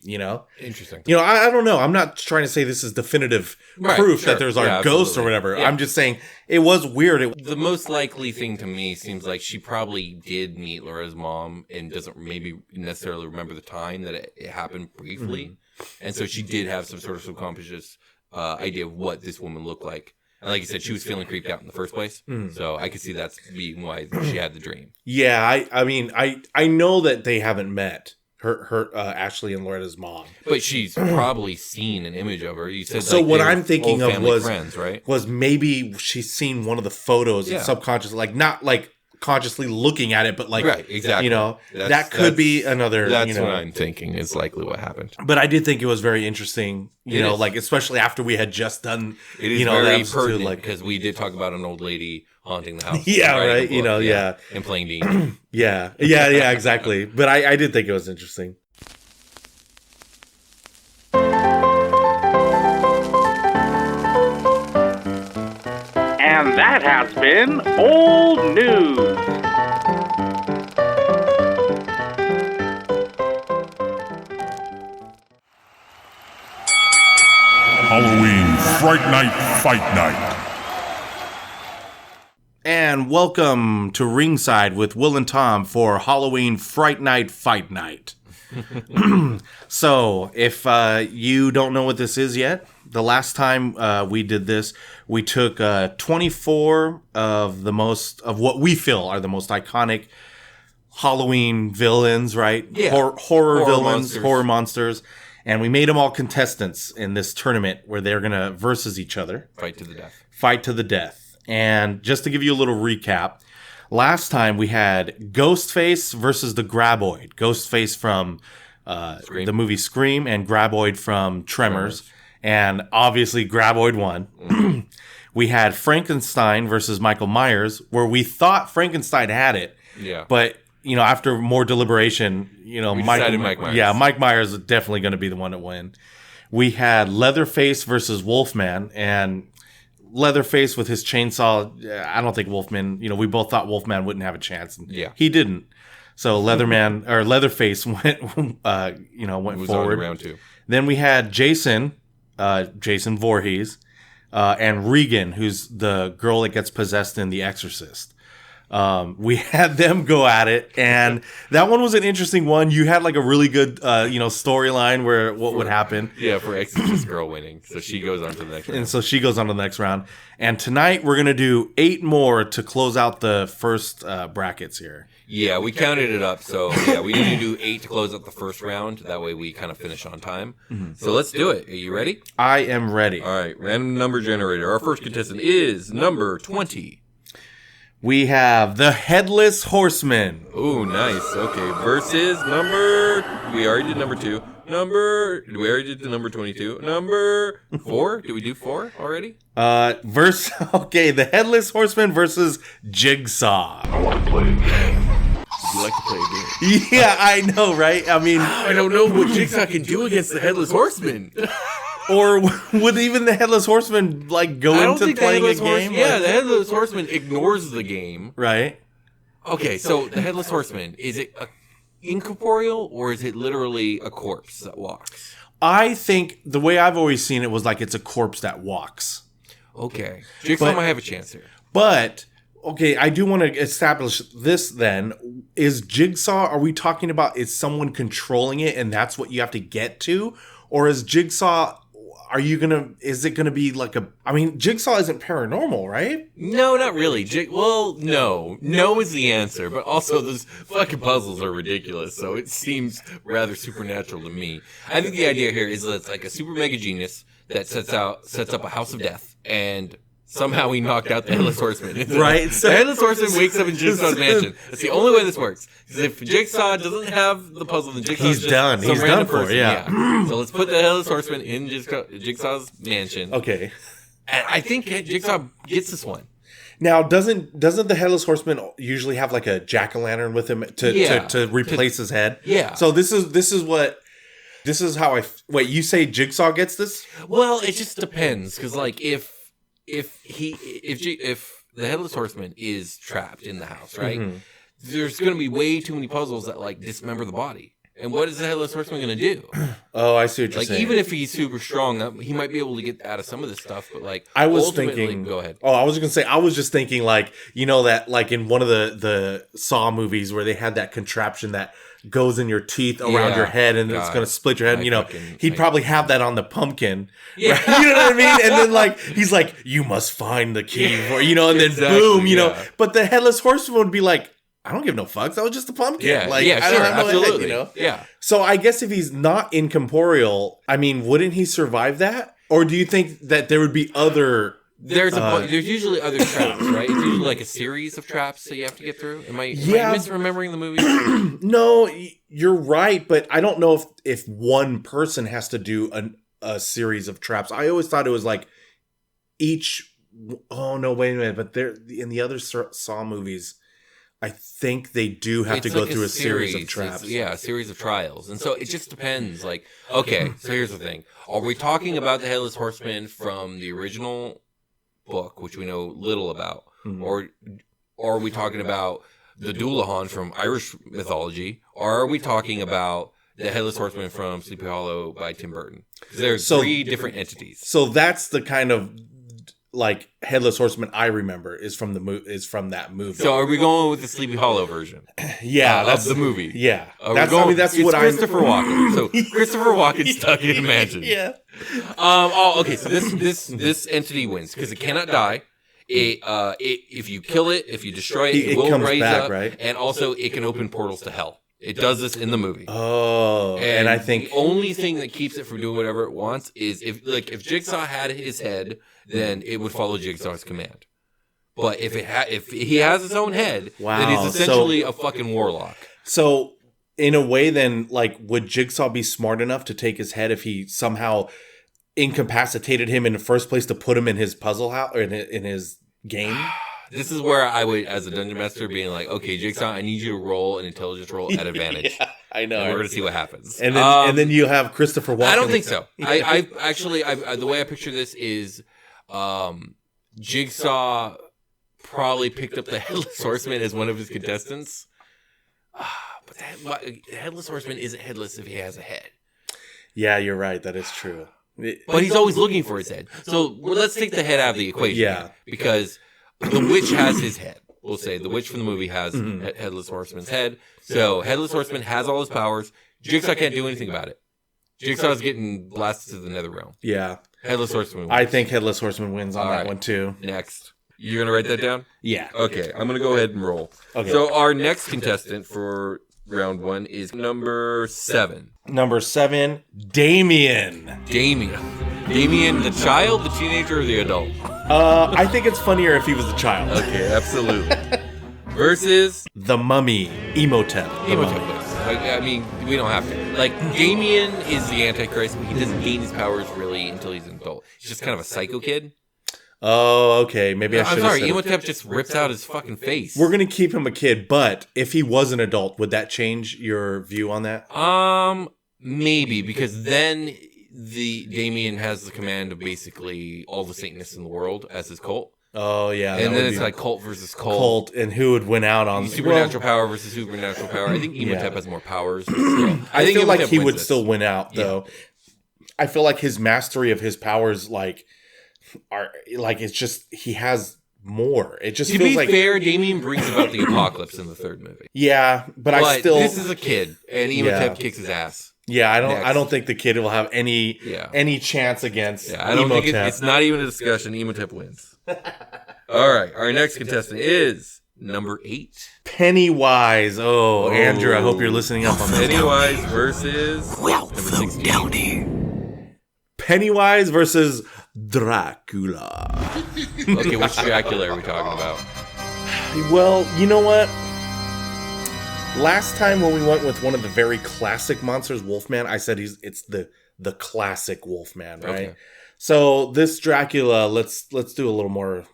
Interesting. I don't know. I'm not trying to say this is definitive proof that there's our ghost or whatever. Yeah. I'm just saying it was weird. The most likely thing to me seems like she probably did meet Laura's mom and doesn't maybe necessarily remember the time that it happened briefly. Mm-hmm. And so she did have some sort of subconscious idea of what this woman looked like. And like you said, she was feeling creeped out in the first place. Mm. So I could see that's being why she had the dream. Yeah, I mean, I know that they haven't met her Ashley and Loretta's mom. But she's probably seen an image of her. You said so. What I'm thinking of was friends, right? Was maybe she's seen one of the photos and subconsciously, like not like consciously looking at it, but like, right, exactly. That could be another. That's what I'm thinking is likely what happened. But I did think it was very interesting, like especially after we had just done. It is very pertinent because we did talk about an old lady haunting the house. Yeah, right. And playing D&D. yeah, exactly. But I did think it was interesting. And that has been Old News. Halloween Fright Night Fight Night. And welcome to Ringside with Will and Tom for Halloween Fright Night Fight Night. So, if you don't know what this is yet, the last time we did this, we took 24 of what we feel are the most iconic Halloween villains, right? Yeah. Horror villains, horror monsters. And we made them all contestants in this tournament where they're going to versus each other. Fight to the death. Fight to the death. And just to give you a little recap, last time we had Ghostface versus the Graboid. Ghostface from the movie Scream and Graboid from Tremors. And obviously Graboid won. Mm-hmm. We had Frankenstein versus Michael Myers, where we thought Frankenstein had it. Yeah. But, after more deliberation, Mike Myers. Yeah, Mike Myers is definitely going to be the one to win. We had Leatherface versus Wolfman, and Leatherface with his chainsaw, I don't think Wolfman, we both thought Wolfman wouldn't have a chance. And he didn't. So Leatherface went Moves forward. on to round 2. Then we had Jason Voorhees, and Regan, who's the girl that gets possessed in The Exorcist. We had them go at it, and that one was an interesting one. You had like a really good, storyline where what would happen. Yeah, for Exorcist girl winning. So she goes on to the next round. And so she goes on to the next round. And tonight we're going to do 8 more to close out the first brackets here. Yeah, we counted it up. So yeah, we need to do 8 to close out the first round. That way we kind of finish on time. Mm-hmm. So let's do it. Are you ready? I am ready. All right, random number generator. Our first contestant is number 20. We have the Headless Horseman. Oh, nice. Okay. Versus number... We already did number 2. We already did the number 22. Number 4? Did we do 4 already? Okay, the Headless Horseman versus Jigsaw. I want to play a game. You like to play a game. Yeah, I know, right? I mean... I don't know what Jigsaw can do against the Headless Horseman. Or would even the Headless Horseman go into playing a game? Yeah, the Headless Horseman ignores the game. Right. Okay, so the Headless Horseman, is it incorporeal or is it literally a corpse that walks? I think the way I've always seen it was like it's a corpse that walks. Okay. Jigsaw might have a chance here. But, okay, I do want to establish this then. Is Jigsaw, are we talking about is someone controlling it and that's what you have to get to? Or is Jigsaw... is it gonna be like Jigsaw isn't paranormal, right? No, not really. No is the answer, but also those fucking puzzles are ridiculous, so it seems rather supernatural to me. I think the idea here is that it's like a super mega genius that sets up a house of death, and somehow he knocked out the Headless Horseman. Right? The Headless Horseman wakes up in Jigsaw's mansion. That's the only way this works. Because if Jigsaw doesn't have the puzzle, then Jigsaw's he's done. Some he's random done for person. yeah. So let's put the Headless Horseman in Jigsaw's mansion. Okay. And I think Jigsaw gets this one. Now, doesn't the Headless Horseman usually have like a jack-o'-lantern with him to replace his head? Yeah. So this is how wait, you say Jigsaw gets this? Well, it just depends, because like if the Headless Horseman is trapped in the house, right? Mm-hmm. There's going to be way too many puzzles that like dismember the body. And what is the Headless Horseman going to do? Oh, I see what you're saying. Even if he's super strong, he might be able to get out of some of this stuff. But like, I was thinking, go ahead. Oh, I was going to say, I was just thinking like, that like in one of the Saw movies where they had that contraption that goes in your teeth around your head and it's going to split your head. And, he'd probably have that on the pumpkin. Yeah. Right? You know what I mean? And then like, he's like, you must find the key for, and then exactly, boom, but the Headless Horseman would be like, I don't give no fucks. That was just a pumpkin. Yeah, like, sure, I don't have absolutely. No head, Yeah. So I guess if he's not incorporeal, wouldn't he survive that? Or do you think that there would be other... There's usually other traps, right? It's usually like a series of traps that you have to get through. Am I misremembering the movie? No, you're right, but I don't know if one person has to do a series of traps. I always thought it was like each... Oh, no, wait a minute. But in the other Saw movies... I think they do have to go through a series of traps. A series of trials. And so it just depends. Like, okay, so here's the thing. Are we talking about the Headless Horseman from the original book, which we know little about? Mm-hmm. Or are we talking about the Doulahan from Irish mythology? Or are we talking about the Headless Horseman from Sleepy Hollow by Tim Burton? There's 3 different entities. So that's the kind of... like Headless Horseman I remember is from that movie. So are we going with the Sleepy Hollow version? Yeah, that's the movie. Yeah, that's what Christopher Walken. So Christopher Walken stuck in a mansion. Yeah. Okay. So this entity wins because it cannot die. If you kill it, if you destroy it, it will comes raise back, up, right? And also it can open portals to hell. It does this in the movie. Oh, and I think the only thing that keeps it from doing whatever it wants is if Jigsaw had his head, then it would follow Jigsaw's command. But if he has his own head, then he's essentially a fucking warlock. So in a way, then like would Jigsaw be smart enough to take his head if he somehow incapacitated him in the first place to put him in his puzzle house or in his game? This is where I would, as a dungeon master, being like, okay, Jigsaw, I need you to roll an intelligence roll at advantage. Yeah, I know. And we're going to see what happens. And then you have Christopher Walken. I don't think so. I actually, the way I picture this is Jigsaw probably picked up the Headless Horseman as one of his contestants. Headless Horseman isn't headless if he has a head. Yeah, you're right. That is true. But he's always looking for his head. So let's take the head out of the equation. Yeah. Because the witch has his head. We'll say the witch from the movie has Headless Horseman's head. So Headless Horseman has all his powers. Jigsaw can't do anything about it. Jigsaw's getting blasted to the nether realm. Yeah. Headless Horseman wins. I think Headless Horseman wins on that one too. Next. You're going to write that down? Yeah. Okay, I'm going to go ahead and roll. Okay. So our next contestant for round 1 is number 7. Number 7, Damien. Damien, the child, the teenager, or the adult? I think it's funnier if he was the child. Okay, absolutely. Versus The Mummy, Imhotep. The Imhotep. Mummy. Like, I mean, we don't have to. Like, Damien is the Antichrist, but he doesn't gain his powers really until he's an adult. He's just kind of a psycho kid. Oh, okay. Maybe I should have I'm sorry, said Imhotep just rips out his fucking face. We're going to keep him a kid, but if he was an adult, would that change your view on that? Maybe, because then the Damien has the command of basically all the Satanists in the world as his cult. Oh, yeah. And then it's like cult versus cult. Cult, and who would win out on supernatural power versus supernatural power. I think Imhotep has more powers. I think feel like Imhotep he wins would this. still win out, though. I feel like his mastery of his powers, it's just, he has more. It just To feels be like... fair, Damien brings about the apocalypse in the third movie. Yeah, but I still... this is a kid, and Imhotep kicks his ass. Yeah, Next. I don't think the kid will have any chance against Yeah, I don't think Imhotep. it's not even a discussion. Imhotep wins. All right, our next contestant is number 8. Pennywise. Oh, Andrew, I hope you're listening up on this. Pennywise versus number 16. Pennywise versus Dracula. Okay, which Dracula are we talking about? Well, you know what? Last time when we went with one of the very classic monsters, Wolfman, I said it's the classic Wolfman, right? Okay. So this Dracula, let's do a little more,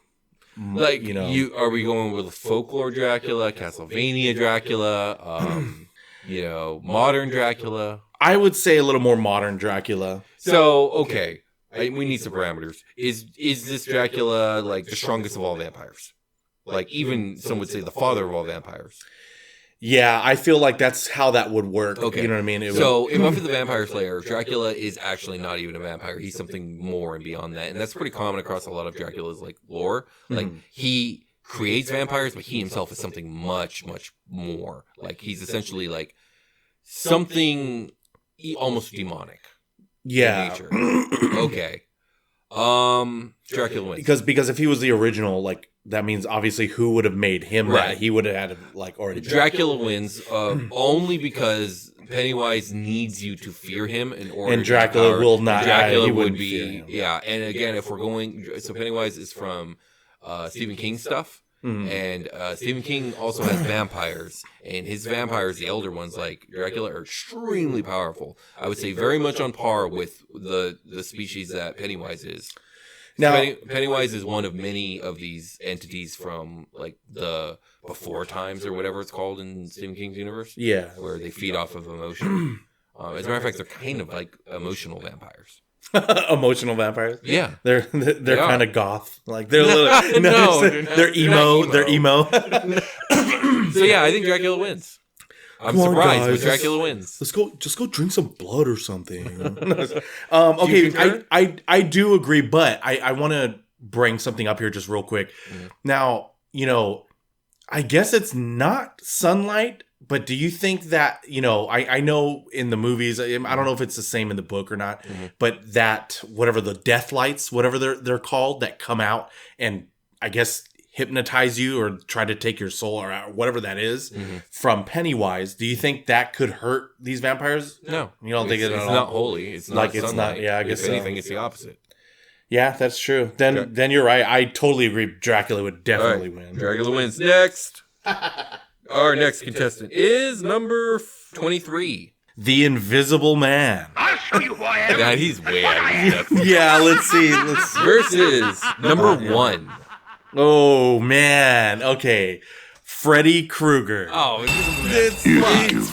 Like, are we going with folklore Dracula, Castlevania Dracula, modern Dracula? I would say a little more modern Dracula. So, okay, we need some parameters. Is this Dracula like the strongest of all vampires? Like, even some would say the father of all vampires. Yeah, I feel like that's how that would work. Okay. You know what I mean? In Buffy the Vampire Slayer, Dracula is actually not even a vampire. He's something more and beyond that. And that's pretty common across a lot of Dracula's lore. Like, he creates vampires, but he himself is something much, much more. Like, he's essentially like something almost demonic. Yeah. In nature. Okay. Dracula wins. Because if he was the original, that means obviously who would have made him Right. that? He would have had already. Dracula wins only because Pennywise needs you to fear him in order. And Dracula to will not. Dracula he would wouldn't be fear him. yeah. And again, if we're going, so Pennywise is from Stephen King stuff, and Stephen King also has vampires, and his vampires, the elder ones like Dracula, are extremely powerful. I would say very much on par with the species that Pennywise is. Now, Pennywise is one of many of these entities from the before times or whatever it's called in Stephen King's universe. Yeah. Where they feed off of emotion. As a matter of fact, they're kind of like emotional vampires. Emotional vampires. Yeah. They're kind of goth. They're a little they're emo. They're emo. So yeah, I think Dracula wins. I'm Come on, surprised, guys, but Dracula wins. Let's go drink some blood or something. Do Okay, you concur? I do agree, but I want to bring something up here just real quick. Now, I guess it's not sunlight, but do you think that, I know in the movies, I don't know if it's the same in the book or not, but that whatever the death lights, whatever they're called, that come out and I guess hypnotize you or try to take your soul or whatever that is from Pennywise, do you think that could hurt these vampires? No. You don't think it's not holy. It's not it's sunlight. not, yeah, I guess if so. anything, it's the opposite. Yeah, that's true. Then you're right. I totally agree. Dracula would definitely win. Dracula wins. Next. Our next contestant is number 23. The Invisible Man. I'll show you who I am. God, he's way out of his depth. Yeah, let's see. Versus number 1. Oh man. Okay. Freddy Krueger. Oh, It's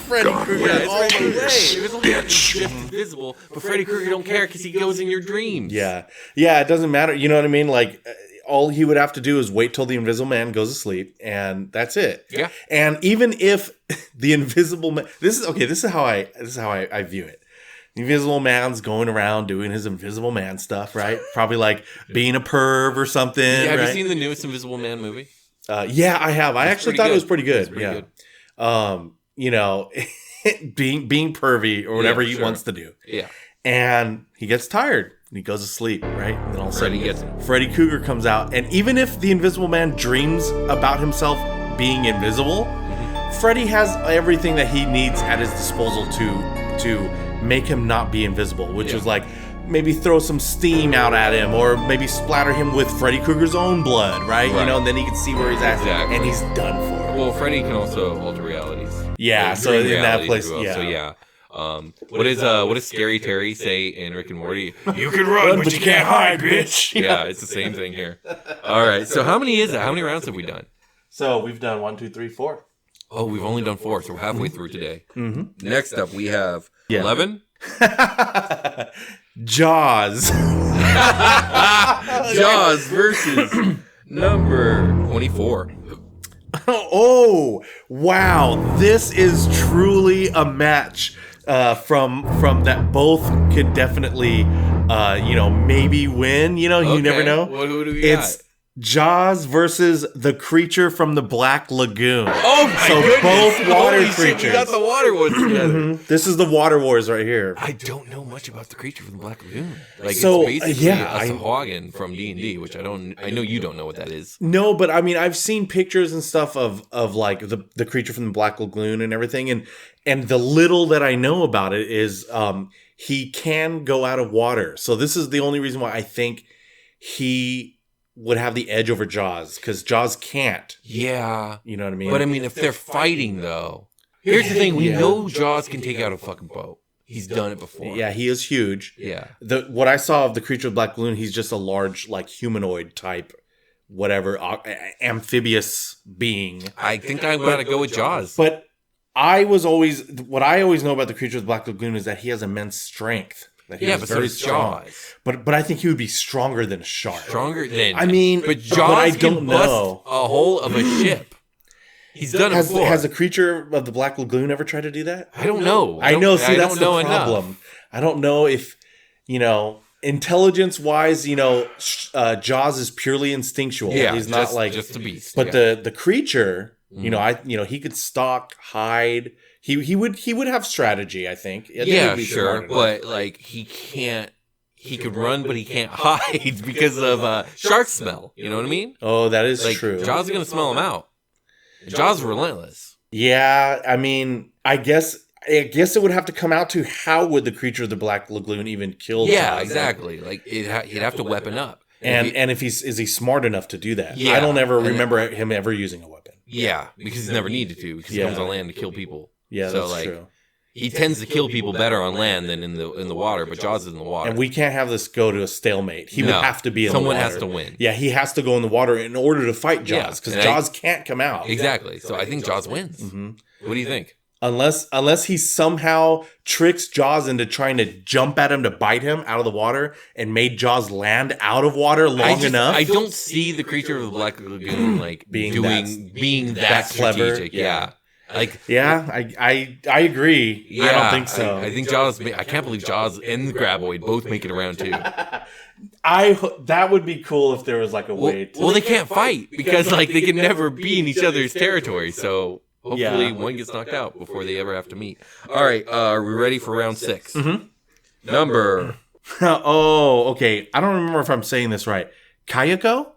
Freddy Krueger all the way. It was only just invisible, but Freddy Krueger don't care because he goes in your dreams. Yeah. Yeah, it doesn't matter. You know what I mean? all he would have to do is wait till the Invisible Man goes to sleep, and that's it. Yeah. And even if the Invisible Man, this is how I view it. The Invisible Man's going around doing his Invisible Man stuff, right? Probably like being a perv or something. Yeah, have right? you seen the newest Invisible Man movie? Yeah, I have. I actually thought it was pretty good. Pretty good. You know, being pervy or whatever he wants to do. Yeah. And he gets tired and he goes to sleep, right? And then all of a Freddy sudden, gets him. Freddy Krueger comes out. And even if the Invisible Man dreams about himself being invisible, Freddy has everything that he needs at his disposal to make him not be invisible, which is like maybe throw some steam out at him or maybe splatter him with Freddy Krueger's own blood, right? You know, and then he can see where he's at and he's done for. Well, Freddy can also alter realities. Yeah, so in that place, well. yeah. So yeah. What does Scary Terry say in Rick and Morty? You can run, but you can't hide, bitch. Yeah, it's the same thing here. All right. So how many is it? How many rounds have we done? So we've done 1, 2, 3, 4. Oh, we've only done 4, so we're halfway through today. Mm-hmm. Next up, we have 11. Jaws. Jaws versus number 24. Oh, wow. This is truly a match from that both could definitely, maybe win. You know, you never know. Who do we It's got? Jaws versus the creature from the Black Lagoon. Oh my So goodness. both water Holy shit, creatures. we got the water ones together. This is the Water Wars right here. I don't know much about the creature from the Black Lagoon. Like, So, it's basically yeah, a Sahagin from D&D, which I know you don't know what that is. No, but I mean, I've seen pictures and stuff of like the creature from the Black Lagoon and everything, and the little that I know about it is he can go out of water. So this is the only reason why I think he would have the edge over Jaws, because Jaws can't. Yeah. You know what I mean? But I mean, if they're fighting, though, here's the thing. We know Jaws can take out a fucking boat. He's done it before. Yeah, he is huge. Yeah. What I saw of the creature of the Black Lagoon, he's just a large, like, humanoid type, whatever, amphibious being. I think I'm going to go with Jaws. But what I always know about the creature of the Black Lagoon is that he has immense strength. That he is but so very does strong. Jaws. But I think he would be stronger than a shark. Stronger than... I mean, but Jaws I can don't bust know. a hole of a ship. He's done it before. Has the creature of the Black Lagoon ever tried to do that? I don't know. I know. See, that's the know problem. enough. I don't know if, intelligence-wise, Jaws is purely instinctual. Yeah, he's not like just a beast. But the creature, he could stalk, hide. He would have strategy. I think. Yeah, sure, but like he can't. He could run, but he can't hide because of shark smell. You know what I mean? Oh, that is like, true. Jaws is gonna smell him out. Jaws is relentless. Yeah, I mean, I guess it would have to come out to how would the creature of the Black Lagoon even kill? Yeah, Jaws? exactly. Like he'd have to weapon up. And if is he smart enough to do that? Yeah, I don't ever remember him ever using a weapon. Yeah, because he's never needed to. Because he comes on land to kill people. Yeah, so that's true. He tends to kill people better on land than in the water, but Jaws is in the water. And we can't have this go to a stalemate. He would have to be in the water. Someone has to win. Yeah, he has to go in the water in order to fight Jaws, because Jaws can't come out. Exactly. So I think Jaws wins. Mm-hmm. What do you think? Unless he somehow tricks Jaws into trying to jump at him to bite him out of the water and made Jaws land out of water long enough. I don't see the creature of the Black Lagoon being that strategic. Clever. Yeah. I agree. Yeah, I don't think so. I think Jaws. I can't believe Jaws and the Graboid both make it around too. That would be cool if there was like a way. Well, they can't fight because they can never be in each other's territory. So hopefully one gets knocked out before they ever have to meet. All right, are we ready for round 6? Mm-hmm. Number. Oh, okay. I don't remember if I'm saying this right. Kayako?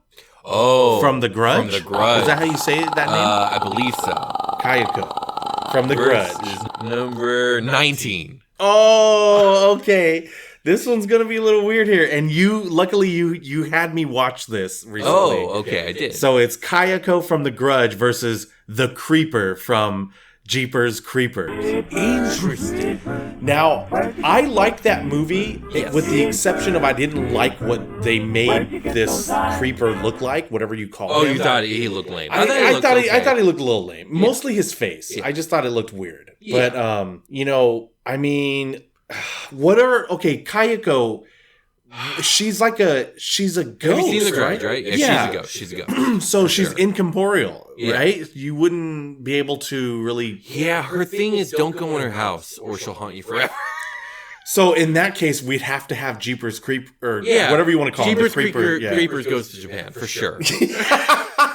Oh, from The Grudge? From The Grudge. Is that how you say that name? I believe so. Kayako. From The Grudge. Number 19. Oh, okay. This one's going to be a little weird here. And luckily you had me watch this recently. Oh, okay, I did. So it's Kayako from The Grudge versus the Creeper from Jeepers Creepers. Interesting. Now, I liked that movie, with the exception of I didn't like what they made this creeper look like, whatever you call him. Oh, you thought he looked lame. I thought he looked a little lame. Mostly his face. Yeah. I just thought it looked weird. Yeah. But, I mean, whatever. Okay, Kayako, she's a ghost. Have you seen The Grudge, right? Yeah, she's a ghost. So she's incorporeal, right? You wouldn't be able to really. Yeah, her thing is don't go in her house or she'll haunt you forever. So in that case, we'd have to have Jeepers Creep or whatever you want to call Jeepers it. Creepers goes to Japan for sure.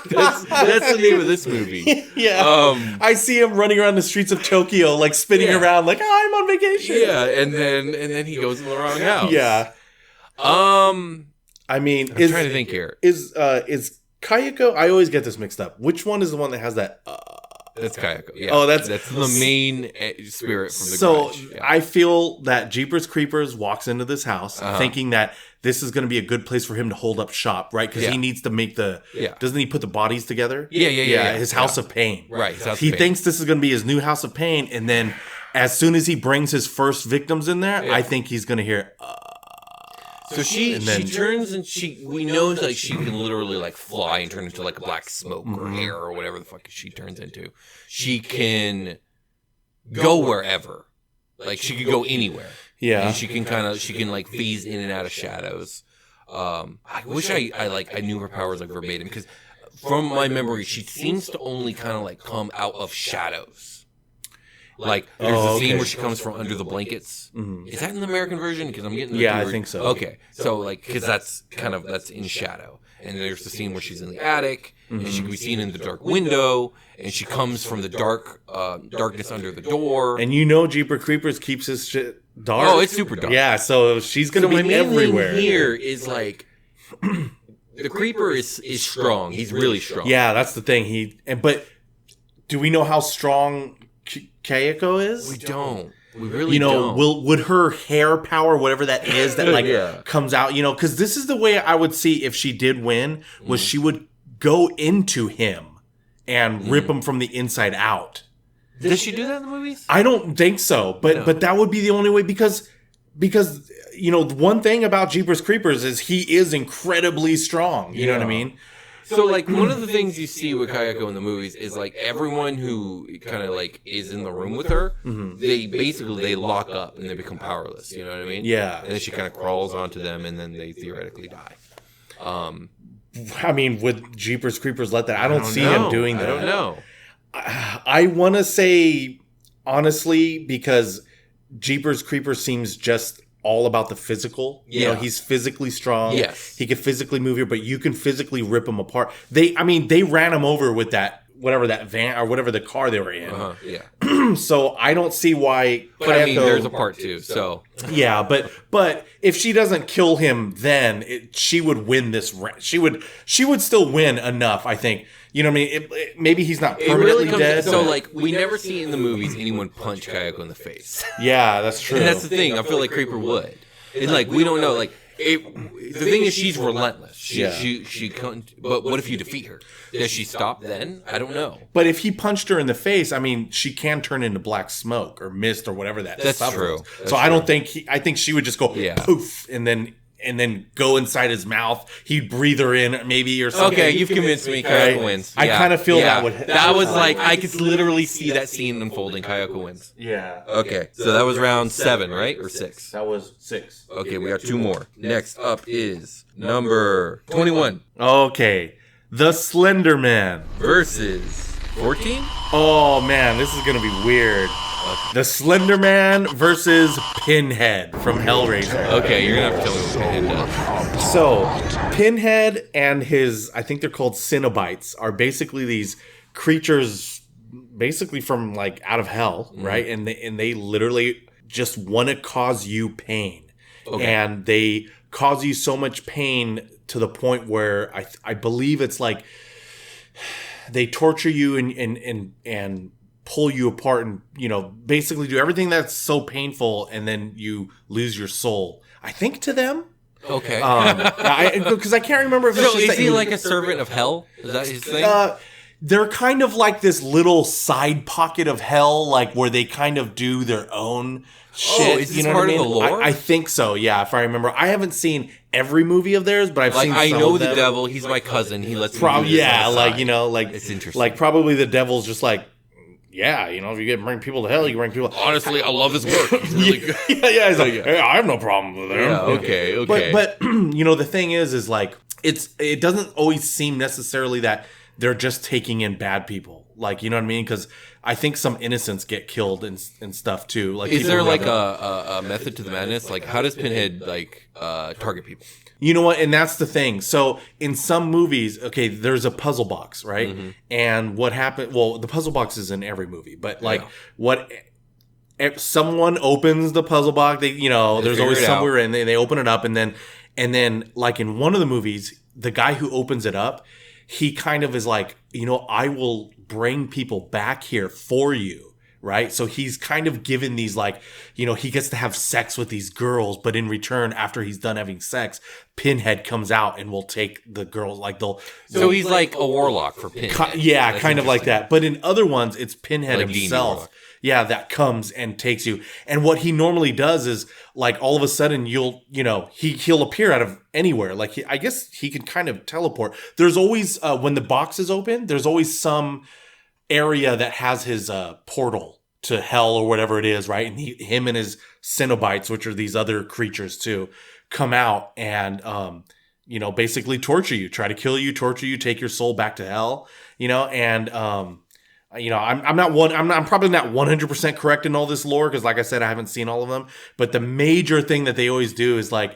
That's the name of this movie. Yeah. I see him running around the streets of Tokyo, like spinning around, like I'm on vacation. Yeah, and then he goes in the wrong house. Yeah. I mean, I'm trying to think here. Is Kayako? I always get this mixed up. Which one is the one that has that? That's Kayako. Yeah. Oh, that's the main spirit from the Grudge. So I feel that Jeepers Creepers walks into this house thinking that this is going to be a good place for him to hold up shop, right? Because he needs to make doesn't he put the bodies together? Yeah. His house of pain. Right. He thinks this is going to be his new house of pain, and then as soon as he brings his first victims in there, I think he's going to hear. So she turns and we know like she can literally like fly and turn into like a black smoke or air or whatever the fuck she turns into. She can go wherever. Like she could go anywhere. Yeah. And she can like phase in and out of shadows. I wish I knew her powers like verbatim, because from my memory she seems to only kind of like come out of shadows. Like, there's a scene where she comes from under the blankets. Mm-hmm. Is that in the American version? Because I'm getting I think so. Okay, so like, because that's in shadow. And there's the scene where she's in the attic, and she can be seen in the dark window, and she comes from the darkness under the door. And Jeepers Creepers keeps his shit dark. Oh, it's super dark. Yeah, so she's gonna be everywhere. Thing here is like, the creeper is strong. He's really strong. Yeah, that's the thing. But do we know how strong Kayako is? We don't. We really don't. Would her hair power, whatever that is, that comes out, because this is the way I would see if she did win, was she would go into him and rip him from the inside out. Does she do that in the movies? I don't think so, but that would be the only way, because the one thing about Jeepers Creepers is he is incredibly strong. You know what I mean? So, like, one of the things you see with Kayako in the movies is, like, everyone who kind of, like, is in the room with her, they lock up and they become powerless, you know what I mean? Yeah. And then she kind of crawls onto them and then they theoretically die. I mean, would Jeepers Creepers let that? I don't see him doing that. I don't know. I want to say, honestly, because Jeepers Creepers seems just all about the physical. He's physically strong. Yes. He can physically move here, but you can physically rip him apart. They ran him over with that van or whatever the car they were in. So I don't see why. But I mean, there's a part two, so. Yeah, but if she doesn't kill him, then she would win this. She would still win enough, I think. You know what I mean? Maybe he's not permanently dead. So, like, we never see in the movies anyone punch Kayako in the face. Yeah, that's true. And that's the thing. I feel like Creeper would. And, like, we don't know. Like, the thing is, she's relentless. She can't. But what if you defeat her? Does she stop then? I don't know. But if he punched her in the face, I mean, she can turn into black smoke or mist or whatever that's true. So I don't think I think she would just go poof and then go inside his mouth. He'd breathe her in, maybe, or something. Okay, you've convinced me. Kayako wins. I kind of feel that would. That was like I could literally see that scene unfolding. Kayako wins. Yeah. Okay, so that was round 7, right, or 6? That was 6. Okay, we got 2 more. Next up is number 21. Okay, the Slenderman versus 14. Oh man, this is gonna be weird. The Slenderman versus Pinhead from Hellraiser. Okay, you're gonna have to tell me what Pinhead does. So, Pinhead and his, I think they're called Cenobites, are basically these creatures, basically from like out of hell, right? And they literally just want to cause you pain, and they cause you so much pain to the point where I believe it's like they torture you and pull you apart and, basically do everything that's so painful, and then you lose your soul. I think to them. Okay. Because I can't remember if it's so just is he like a servant of hell? Is that his thing? They're kind of like this little side pocket of hell, like where they kind of do their own shit. Oh, is this part of the lore? I think so, yeah, if I remember. I haven't seen every movie of theirs, but I've seen some I know of them. The devil, he's my cousin, he lets me it's interesting. Like, probably the devil's just like, yeah, you know, if you can bring people to hell, you can bring people. Honestly, I love his work. He's really good. yeah. He's like, hey, I have no problem with him. Yeah, okay. But you know, the thing is like it doesn't always seem necessarily that they're just taking in bad people. Like, you know what I mean? Because I think some innocents get killed and stuff too. Like, is there like a method to the madness? Like, how does Pinhead like target people? You know what? And that's the thing. So in some movies, okay, there's a puzzle box, right? Mm-hmm. And what happened? Well, the puzzle box is in every movie, but like if someone opens the puzzle box, there's always somewhere in there, they open it up, and then like in one of the movies, the guy who opens it up, he kind of is like, you know, I will bring people back here for you. Right. So he's kind of given these, like, you know, he gets to have sex with these girls, but in return, after he's done having sex, Pinhead comes out and will take the girls. Like so he's like a warlock for Pinhead. Yeah, kind of like that. But in other ones, it's Pinhead like himself. Yeah, that comes and takes you. And what he normally does is, like, all of a sudden he'll appear out of anywhere. Like, I guess he can kind of teleport. There's always, when the box is open, there's always some area that has his portal to hell or whatever it is, right? And him and his Cenobites, which are these other creatures too, come out and you know, basically torture you, try to kill you, torture you, take your soul back to hell, you know. And you know, I'm probably not 100% correct in all this lore, because like I said, I haven't seen all of them, but the major thing that they always do is, like,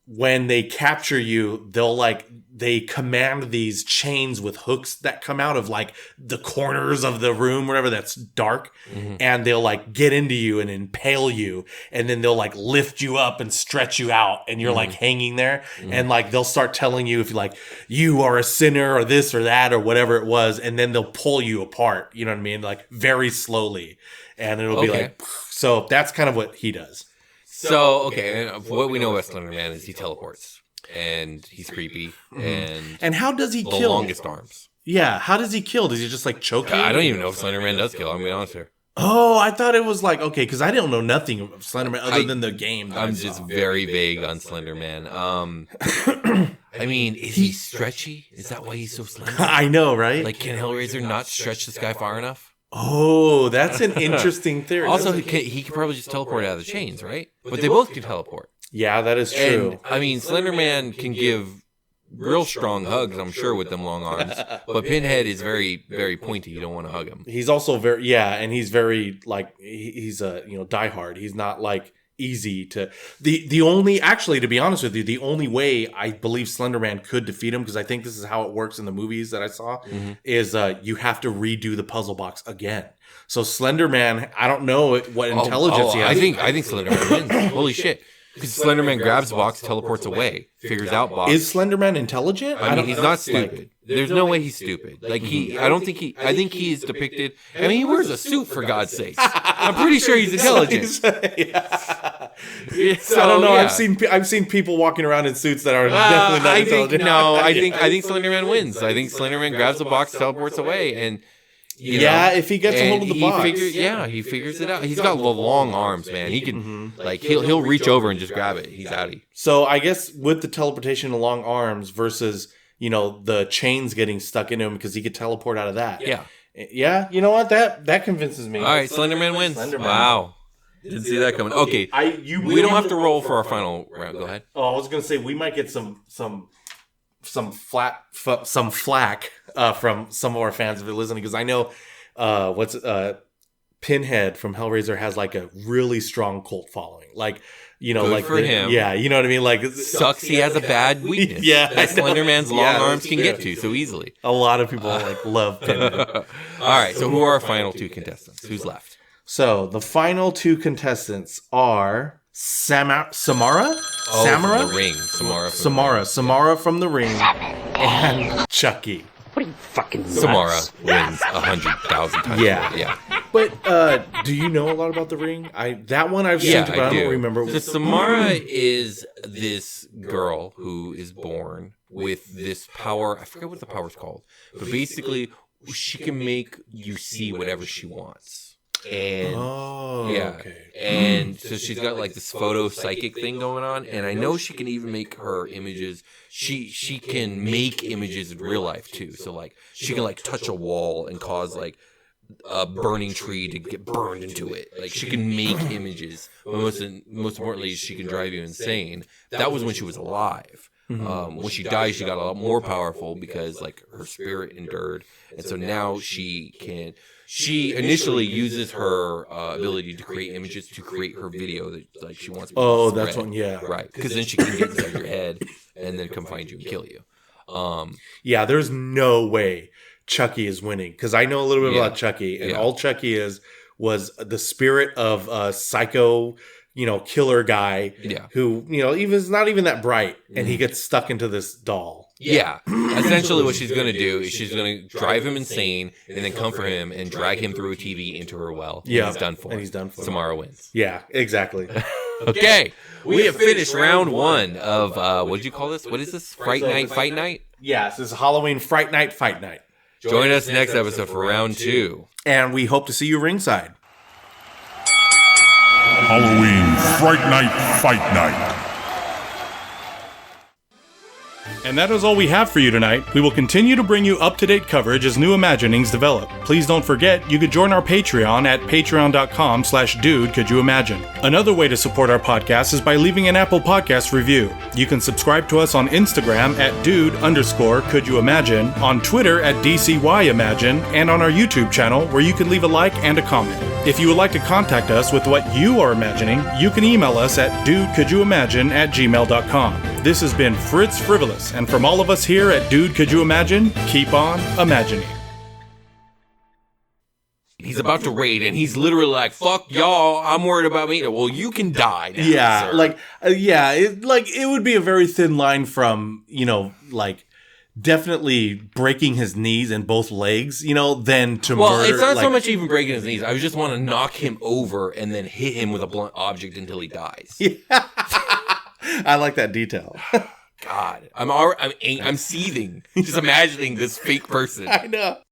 when they capture you, they command these chains with hooks that come out of, like, the corners of the room, whatever, that's dark. Mm-hmm. And they'll, like, get into you and impale you. And then they'll, like, lift you up and stretch you out. And you're, like, hanging there. Mm-hmm. And, like, they'll start telling you if, like, you are a sinner or this or that or whatever it was. And then they'll pull you apart. You know what I mean? Like, very slowly. And it'll be like, so that's kind of what he does. So, okay, what we know about Slenderman is he teleports, and he's creepy, and how does he kill? The longest arms. Yeah, how does he kill? Does he just, like, choke you? I don't even know if Slenderman does kill, I'm going to be honest here. Oh, I thought it was like, okay, because I don't know nothing of Slenderman other than the game. I'm just very vague on Slenderman. I mean, is he stretchy? Is that why he's so slender? I know, right? Like, can Hellraiser not stretch this guy far enough? Oh, that's an interesting theory. Also, he could probably just teleport out of the chains, right? But they both can teleport. Yeah, that is true. And, I mean, Slenderman can give real strong hugs, I'm sure, with them long arms. But Pinhead is very, very pointy. You don't want to hug him. He's also and he's very, like, he's a, you know, diehard. He's not, like, easy to the only, actually, to be honest with you, the only way I believe Slenderman could defeat him, because I think this is how it works in the movies that I saw, is you have to redo the puzzle box again. So Slenderman, I don't know what intelligence he has. I think Slenderman wins. Holy shit. Because Slenderman grabs box, teleports away, figures out box. Is Slenderman intelligent? I mean, he's not stupid. There's no way he's stupid. Like, I think he's depicted. I mean, he wears a suit, for God's sakes. I'm pretty sure he's intelligent. So, I don't know. Yeah. I've seen people walking around in suits that are definitely not intelligent. I think Slenderman wins. I think Slenderman grabs a box, teleports away, and if he gets a hold of the box. He figures it out. He's got long arms, man. He can he'll reach over and just grab it. He's outie. So I guess with the teleportation and long arms versus, you know, the chains getting stuck into him, because he could teleport out of that. Yeah, you know what? That convinces me. All right, Slenderman wins. Wow. Didn't see that coming. Okay. We don't have to roll for our final round. Go ahead. Oh, I was going to say we might get some flack from some of our fans if they're listening, because I know Pinhead from Hellraiser has, like, a really strong cult following. Like, you know, good like for him. Yeah, you know what I mean? Like, sucks he has a bad weakness. That Slenderman's long arms can get to so easily. A lot of people love Pinhead. All right, so who are our final two contestants? Who's left? So the final two contestants are Samara? From the Ring. Samara from The Ring, and Chucky. What are you fucking nuts? Samara wins 100,000 times. Yeah. But do you know a lot about The Ring? That one I've seen, but I don't remember. So Samara is this girl who is born with this power. I forget what the power's called, but basically she can make you see whatever she wants. And and so she's got, like, this photo psychic thing going on, and I know she can even make her images. She can make images in real life too. So, like, she can, like, touch a wall and cause, like, a burning tree to get burned into it. Like, she can make images, but most importantly, she can drive you insane. That was when she was alive. When she died, she got a lot more powerful because, like, her spirit endured, and so now she initially uses her ability to create images to create her video that, like, she wants. Oh, that's one, yeah, right. Because then she can get inside your head and then come find you and kill you. Yeah, there's no way Chucky is winning, because I know a little bit about Chucky, and all Chucky was the spirit of a psycho, killer guy who, is not even that bright, and he gets stuck into this doll. Yeah. Essentially what she's going to do is she's going to drive him insane and then come for him and drag him through a TV into her well. Yeah. He's done for. And he's done for. Samara wins. Yeah, exactly. Okay. We have finished round 1 of, what did you call this? What is this? Fright Night, Fight Night? Yes, this is Halloween Fright Night, Fight Night. Join us next episode for round 2. And we hope to see you ringside. Halloween Fright Night Fight Night. And that is all we have for you tonight. We will continue to bring you up-to-date coverage as new imaginings develop. Please don't forget, you could join our Patreon at patreon.com/dudecouldyouimagine. Another way to support our podcast is by leaving an Apple Podcast review. You can subscribe to us on Instagram at dude_couldYouImagine, on Twitter at DCYimagine, and on our YouTube channel, where you can leave a like and a comment. If you would like to contact us with what you are imagining, you can email us at dudecouldyouimagine@gmail.com. This has been Fritz Frivolous, and from all of us here at Dude Could You Imagine, keep on imagining. He's about to raid, and he's literally like, "Fuck y'all, I'm worried about me." Well, you can die now, Yeah, sir. it would be a very thin line from, definitely breaking his knees and both legs, than to Well, murder. it's not so much even breaking his knees. I just want to knock him over and then hit him with a blunt object until he dies. Yeah. I like that detail. God, I'm seething just imagining this fake person. I know.